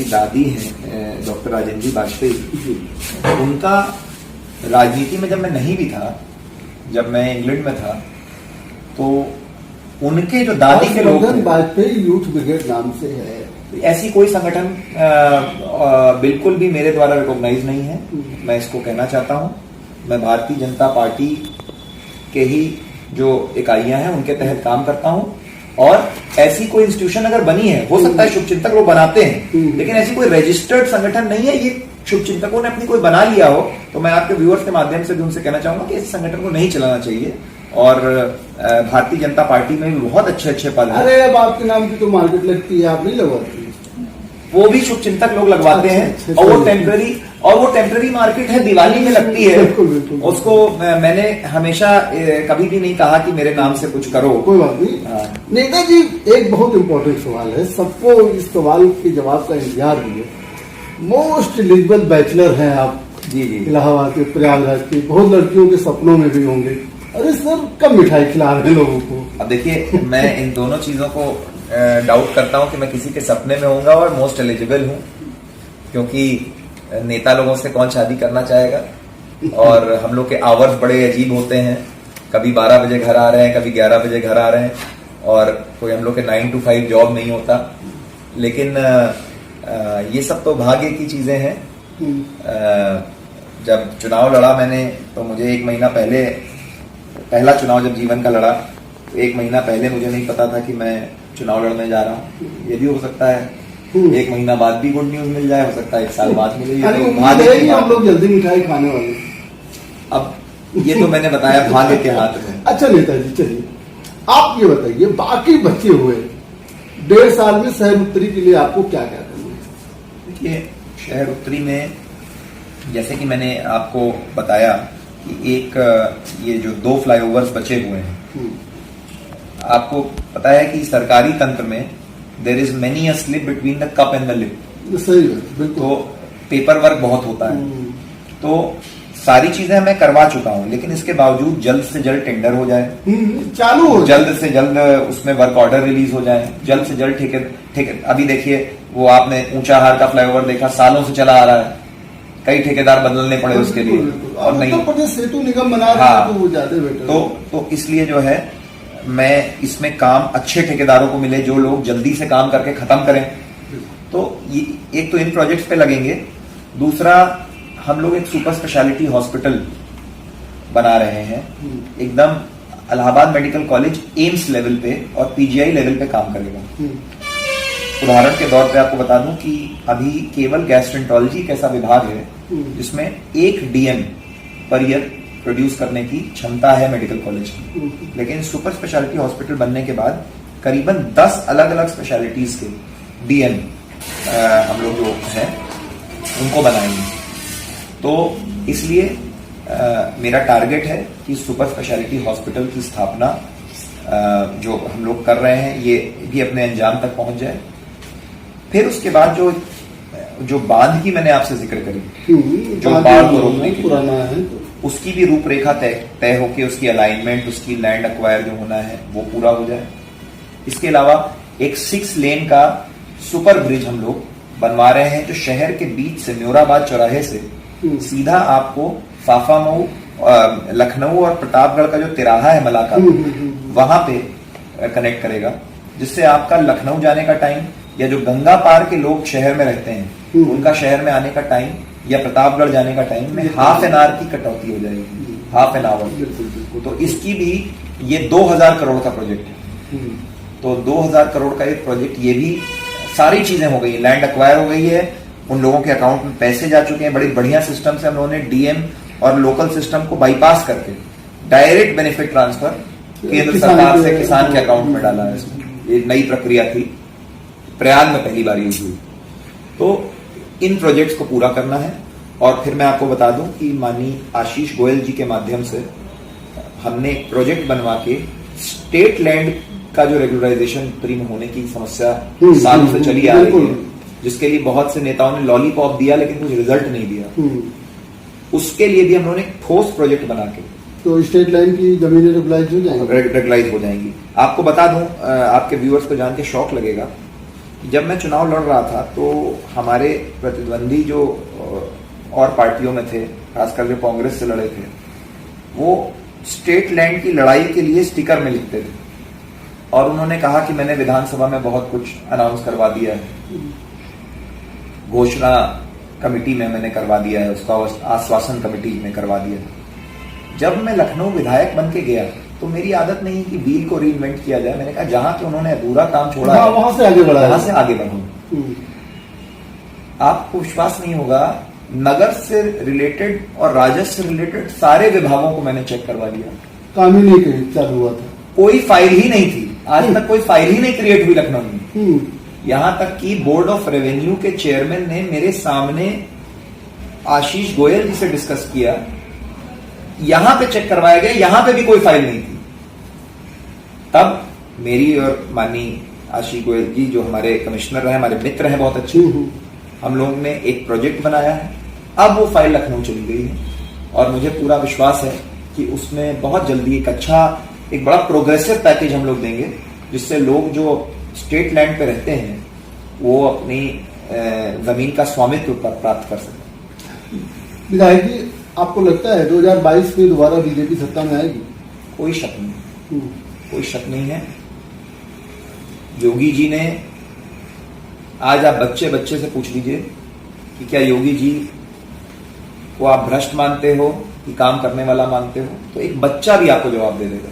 दादी हैं डॉक्टर राजेंद्र जी वाजपेयी, उनका राजनीति में जब मैं नहीं भी था, जब मैं इंग्लैंड में था, तो उनके जो दादी के लोग थे, वाजपेयी यूथ ब्रिगेड नाम से है। ऐसी कोई संगठन बिल्कुल भी मेरे द्वारा रिकॉग्नाइज नहीं है। मैं इसको कहना चाहता हूं, मैं भारतीय जनता पार्टी के ही जो इकाइयां हैं उनके तहत काम करता हूं, और ऐसी कोई इंस्टीट्यूशन अगर बनी है, हो सकता है शुभचिंतक लोग बनाते हैं, लेकिन ऐसी कोई रजिस्टर्ड संगठन नहीं है, ये शुभचिंतकों ने अपनी कोई बना लिया हो, तो मैं आपके व्यूअर्स के माध्यम से भी उनसे कहना चाहूंगा कि इस संगठन को नहीं चलाना चाहिए। और भारतीय जनता पार्टी में भी बहुत अच्छे अच्छे पद हैं। अरे अब आपके नाम की तो मार्केट लगती है, आप नहीं लगवाती? वो भी शुभचिंतक लोग लगवाते हैं, और वो टेम्पररी मार्केट है, दिवाली में लगती है। बिल्कुल, बिल्कुल। उसको मैंने हमेशा कभी भी नहीं कहा कि मेरे नाम से कुछ करो। कोई बात नहीं। नेताजी, एक बहुत इंपॉर्टेंट सवाल है, सबको इस सवाल के जवाब का इंतजार भी है। मोस्ट एलिजिबल बैचलर हैं आप, जी जी, इलाहाबाद के, प्रयागराज के, बहुत लड़कियों के सपनों में भी होंगे। अरे सर, कब मिठाई खिला रहे हैं लोगों को? अब देखिए, मैं इन दोनों चीजों को डाउट करता हूं कि मैं किसी के सपने में होऊंगा और मोस्ट एलिजिबल हूं, क्योंकि नेता लोगों से कौन शादी करना चाहेगा। और हम लोग के आवर्स बड़े अजीब होते हैं, कभी 12 बजे घर आ रहे हैं, कभी 11 बजे घर आ रहे हैं, और कोई हम लोग के 9 to 5 जॉब नहीं होता। लेकिन ये सब तो भाग्य की चीजें हैं। जब चुनाव लड़ा मैंने, तो मुझे 1 महीना पहले, पहला चुनाव जब जीवन का लड़ा, तो 1 महीना पहले मुझे नहीं पता था कि मैं चुनाव लड़ने जा रहा हूँ। ये भी हो सकता है 1 महीना बाद भी गुड न्यूज मिल जाए, हो सकता है 1 साल बाद मिले। हम लोग जल्दी मिठाई खाने वाले। अब ये तो मैंने बताया भाग्य के हाथ में। अच्छा नेताजी, चलिए आप ये बताइए, बाकी बचे हुए 1.5 साल में शहर उत्तरी के लिए आपको क्या क्या करना है? देखिए, शहर उत्तरी में जैसे कि मैंने आपको बताया कि एक ये जो 2 फ्लाईओवर्स बचे हुए हैं, आपको पता है कि सरकारी तंत्र में there is many a slip between the cup and the lip. सही है, बिल्कुल। तो पेपर वर्क बहुत होता है, तो सारी चीजें मैं करवा चुका हूं, लेकिन इसके बावजूद जल्द से जल्द टेंडर हो जाए, चालू हो, जल्द से जल्द उसमें वर्क ऑर्डर रिलीज हो जाए, जल्द से जल्द ठेके। अभी देखिए, वो आपने ऊंचाहार का फ्लाईओवर देखा, सालों से चला आ रहा है, कई ठेकेदार बदलने पड़े उसके लिए, और नहीं, उत्तर प्रदेश सेतु निगम बना रहा है, तो वो ज्यादा बेटर। तो इसलिए जो है, मैं इसमें काम अच्छे ठेकेदारों को मिले, जो लोग जल्दी से काम करके खत्म करें। तो ये एक तो इन प्रोजेक्ट्स पे लगेंगे। दूसरा, हम लोग एक सुपर स्पेशलिटी हॉस्पिटल बना रहे हैं, एकदम Allahabad medical college AIIMS level पे और पीजीआई लेवल पे काम करेगा। उदाहरण के तौर पे आपको बता दूं कि अभी केवल गैस्ट्रेंटोलॉजी एक ऐसा विभाग है जिसमें 1 डीएम पर ईयर प्रोड्यूस करने की क्षमता है मेडिकल कॉलेज की। लेकिन सुपर स्पेशलिटी हॉस्पिटल बनने के बाद करीबन 10 अलग अलग स्पेशलिटीज के डीएम हम लोग जो हैं उनको बनाएंगे। तो इसलिए मेरा टारगेट है कि सुपर स्पेशलिटी हॉस्पिटल की स्थापना जो हम लोग कर रहे हैं, ये भी अपने अंजाम तक पहुंच जाए। फिर उसके बाद जो बांध की मैंने आपसे जिक्र करी, जो बाढ़ को रोकने की पुराना है, उसकी भी रूपरेखा तय होके उसकी अलाइनमेंट, उसकी लैंड एक्वायर जो होना है वो पूरा हो जाए। इसके अलावा एक 6 लेन का सुपर ब्रिज हम लोग बनवा रहे हैं, जो शहर के बीच से न्योराबाद चौराहे से सीधा आपको फाफामऊ, लखनऊ और प्रतापगढ़ का जो तिराहा है मलाका, वहां पे कनेक्ट करेगा, जिससे आपका लखनऊ जाने का टाइम, या जो गंगा पार के लोग शहर में रहते हैं उनका शहर में आने का टाइम, या प्रतापगढ़ जाने का टाइम में ½ एन आवर की कटौती हो जाएगी, ½ एन आवर। तो इसकी भी, ये 2000 करोड़ का प्रोजेक्ट है। तो 2000 करोड़ का एक प्रोजेक्ट, ये भी सारी चीजें हो गई, लैंड एक्वायर हो गई है, उन लोगों के अकाउंट में पैसे जा चुके हैं। बड़ी बढ़िया सिस्टम से हम लोगों ने डीएम और लोकल सिस्टम को बाईपास करके डायरेक्ट बेनिफिट ट्रांसफर केंद्र सरकार से किसान के अकाउंट में डाला है। ये नई प्रक्रिया थी, प्रयाग में पहली बार यूज हुई। तो इन प्रोजेक्ट्स को पूरा करना है। और फिर मैं आपको बता दूं कि माननीय आशीष गोयल जी के माध्यम से हमने एक प्रोजेक्ट बनवा के स्टेट लैंड का जो रेगुलराइजेशन उत्तरी में होने की समस्या सालों से चली आ रही है, जिसके लिए बहुत से नेताओं ने लॉलीपॉप दिया लेकिन कुछ रिजल्ट नहीं दिया, उसके लिए भी हम लोगों ने ठोस प्रोजेक्ट बना के, तो स्टेट लाइन की जमीनें रेगुलाइज हो जाएंगी। आपको बता दूं, आपके व्यूअर्स को जान के शौक लगेगा, जब मैं चुनाव लड़ रहा था तो हमारे प्रतिद्वंदी जो और पार्टियों में थे, खासकर जो कांग्रेस से लड़े थे, वो स्टेट लैंड की लड़ाई के लिए स्टिकर में लिखते थे, और उन्होंने कहा कि मैंने विधानसभा में बहुत कुछ अनाउंस करवा दिया है, घोषणा कमेटी में मैंने करवा दिया है, उसका आश्वासन कमेटी में करवा दिया है। जब मैं लखनऊ विधायक बन के गया तो मेरी आदत नहीं है कि व्हील को रीइन्वेंट किया जाए। मैंने कहा जहां पे उन्होंने अधूरा काम छोड़ा है वहां से आगे बढ़ा, वहां से आगे बढ़ो। आपको विश्वास नहीं होगा, नगर से रिलेटेड और राजस्व से रिलेटेड सारे विभागों को मैंने चेक करवा लिया, काम ही नहीं चालू हुआ था, कोई फाइल ही नहीं थी, आज तक कोई फाइल ही नहीं क्रिएट हुई लखनऊ में। यहां तक कि बोर्ड ऑफ रेवेन्यू के चेयरमैन ने मेरे सामने आशीष गोयल जी से डिस्कस किया, यहां पे चेक करवाया गया, यहां पे भी कोई फाइल नहीं थी। तब मेरी और माननीय आशीष गोयल जी जो हमारे कमिश्नर रहे, हमारे मित्र हैं बहुत अच्छे, हम लोगों ने एक प्रोजेक्ट बनाया है। अब वो फाइल लखनऊ चली गई है और मुझे पूरा विश्वास है कि उसमें बहुत जल्दी एक बड़ा प्रोग्रेसिव पैकेज हम लोग देंगे, जिससे लोग जो स्टेट लैंड पे रहते हैं वो अपनी जमीन का स्वामित्व प्राप्त कर सकें। विधायक जी, आपको लगता है 2022 में दोबारा बीजेपी सत्ता में आएगी? कोई शक नहीं, कोई शक नहीं है। योगी जी ने, आज आप बच्चे बच्चे से पूछ लीजिए कि क्या योगी जी को आप भ्रष्ट मानते हो कि काम करने वाला मानते हो, तो एक बच्चा भी आपको जवाब दे देगा।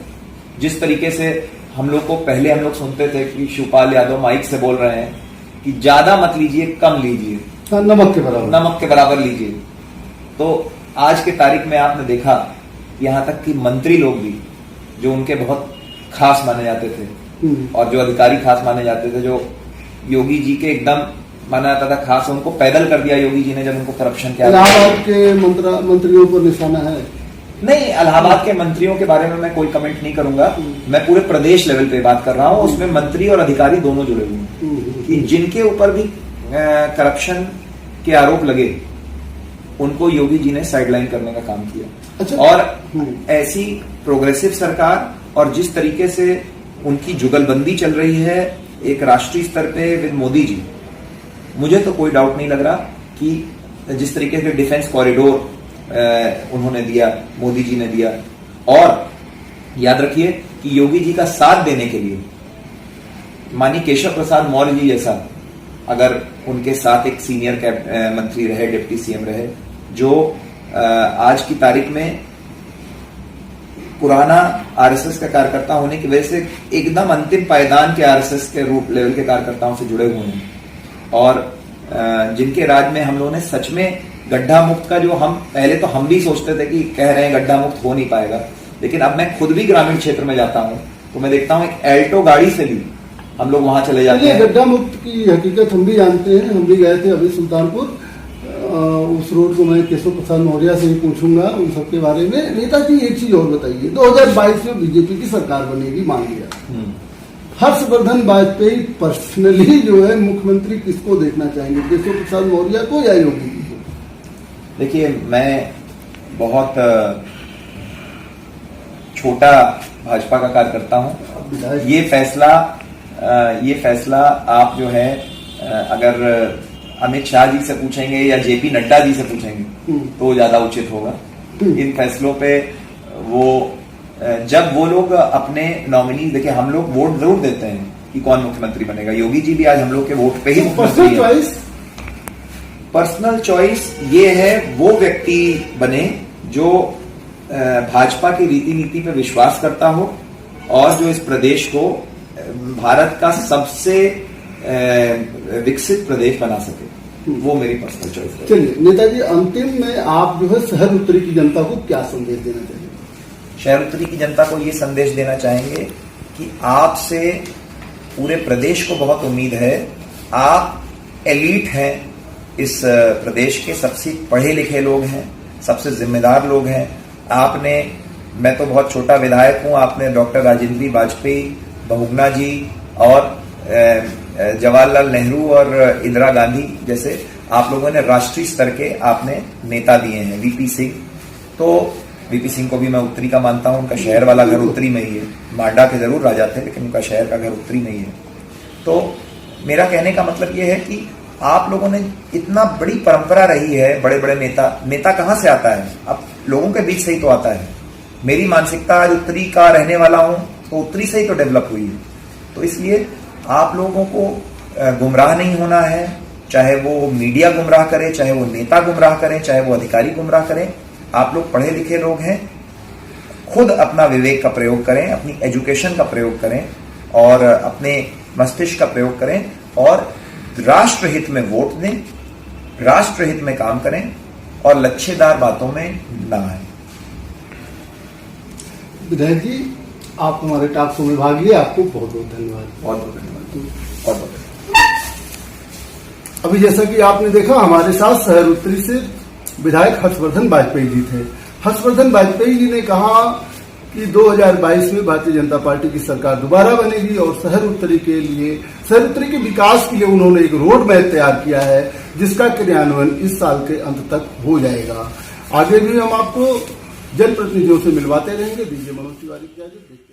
जिस तरीके से हम लोग को पहले हम लोग सुनते थे कि शिवपाल यादव माइक से बोल रहे हैं कि ज्यादा मत लीजिए, कम लीजिए, नमक के बराबर लीजिए, तो आज के तारीख में आपने देखा यहां तक कि मंत्री लोग भी जो उनके बहुत खास माने जाते थे और जो अधिकारी खास माने जाते थे, जो योगी जी के एकदम माना जाता था खास, उनको पैदल कर दिया योगी जी ने जब उनको करप्शन किया। इलाहाबाद के मंत्रियों पर निशाना है? नहीं, इलाहाबाद के मंत्रियों के बारे में मैं कोई कमेंट नहीं करूंगा, मैं पूरे प्रदेश लेवल पे बात कर रहा हूं। उसमें मंत्री और अधिकारी दोनों जुड़े हुए हैं कि जिनके ऊपर भी करप्शन के आरोप लगे उनको योगी जी ने साइडलाइन करने का काम किया। अच्छा। और ऐसी प्रोग्रेसिव सरकार और जिस तरीके से उनकी जुगलबंदी चल रही है एक राष्ट्रीय स्तर पे विद मोदी जी, मुझे तो कोई डाउट नहीं लग रहा कि जिस तरीके से डिफेंस कॉरिडोर उन्होंने दिया, मोदी जी ने दिया, और याद रखिए कि योगी जी का साथ देने के लिए माननीय केशव प्रसाद मौर्य जी जैसा अगर उनके साथ एक सीनियर मंत्री रहे, डिप्टी सीएम रहे, जो आज की तारीख में पुराना आरएसएस का कार्यकर्ता होने की वजह से एकदम अंतिम पायदान के आरएसएस के रूप लेवल के कार्यकर्ताओं से जुड़े हुए हैं, और जिनके राज में हम लोगों ने सच में गड्ढा मुक्त का, जो पहले तो हम भी सोचते थे कि कह रहे हैं गड्ढा मुक्त हो नहीं पाएगा, लेकिन अब मैं खुद भी ग्रामीण क्षेत्र में जाता हूं तो मैं देखता हूं एक एल्टो गाड़ी से भी हम लोग वहां चले जाते हैं। गड्ढा मुक्त की हकीकत हम भी जानते हैं, हम भी गए थे अभी सुल्तानपुर, उस रोड को मैं केशव प्रसाद मौर्य से ही पूछूंगा उन सबके बारे में। नेताजी, एक चीज और बताइए, 2022 में बीजेपी की सरकार बनेगी मान लिया, हर्षवर्धन वाजपेयी पर्सनली जो है मुख्यमंत्री किसको देखना चाहेंगे, केशव प्रसाद मौर्य को या योगी जी को? देखिए, मैं बहुत छोटा भाजपा का कार्यकर्ता हूं। ये फैसला आप जो है अगर अमित शाह जी से पूछेंगे या जेपी नड्डा जी से पूछेंगे तो ज्यादा उचित होगा। इन फैसलों पे जब वो लोग अपने नॉमिनी, देखिए हम लोग वोट जरूर देते हैं कि कौन मुख्यमंत्री बनेगा, योगी जी भी आज हम लोग के वोट पे ही मुख्यमंत्री। पर्सनल चॉइस ये है वो व्यक्ति बने जो भाजपा की रीति नीति पे विश्वास करता हो और जो इस प्रदेश को भारत का सबसे विकसित प्रदेश बना सके, वो मेरी पर्सनल चॉइस है। चलिए नेताजी, अंतिम में आप जो है शहर उत्तरी की जनता को क्या संदेश देना चाहिए? शहर उत्तरी की जनता को ये संदेश देना चाहेंगे कि आपसे पूरे प्रदेश को बहुत उम्मीद है। आप एलीट हैं, इस प्रदेश के सबसे पढ़े लिखे लोग हैं, सबसे जिम्मेदार लोग हैं। मैं तो बहुत छोटा विधायक हूं, आपने डॉक्टर राजेंद्र वाजपेयी, बहुगुणा जी और जवाहरलाल नेहरू और इंदिरा गांधी जैसे आप लोगों ने राष्ट्रीय स्तर के आपने नेता दिए हैं। वीपी सिंह को भी मैं उत्तरी का मानता हूं, उनका शहर वाला घर उत्तरी में ही है। मांडा के जरूर राजा थे लेकिन उनका शहर का घर उत्तरी में ही है। तो मेरा कहने का मतलब यह है कि आप लोगों ने इतना बड़ी परंपरा रही है, बड़े बड़े नेता कहां से आता है? अब लोगों के बीच से ही तो आता है। मेरी मानसिकता आज उत्तरी का रहने वाला हूं तो उत्तरी से ही तो डेवलप हुई है। तो इसलिए आप लोगों को गुमराह नहीं होना है, चाहे वो मीडिया गुमराह करे, चाहे वो नेता गुमराह करें, चाहे वो अधिकारी गुमराह करें। आप लोग पढ़े लिखे लोग हैं, खुद अपना विवेक का प्रयोग करें, अपनी एजुकेशन का प्रयोग करें और अपने मस्तिष्क का प्रयोग करें और राष्ट्रहित में वोट दें, राष्ट्रहित में काम करें और लक्ष्यदार बातों में ना आए। विधायक जी, आप हमारे टॉक शो में भाग लिए, आपको बहुत बहुत धन्यवाद। बहुत बहुत धन्यवाद। बहुत बहुत अभी जैसा कि आपने देखा, हमारे साथ शहर उत्तरी से विधायक हर्षवर्धन वाजपेयी जी थे। हर्षवर्धन वाजपेयी जी ने कहा कि 2022 में भारतीय जनता पार्टी की सरकार दोबारा बनेगी और शहर उत्तरी के विकास के लिए उन्होंने एक रोड मैप तैयार किया है, जिसका क्रियान्वयन इस साल के अंत तक हो जाएगा। आगे भी हम आपको जनप्रतिनिधियों से मिलवाते रहेंगे। दीजिए मनोज तिवारी की इजाजत।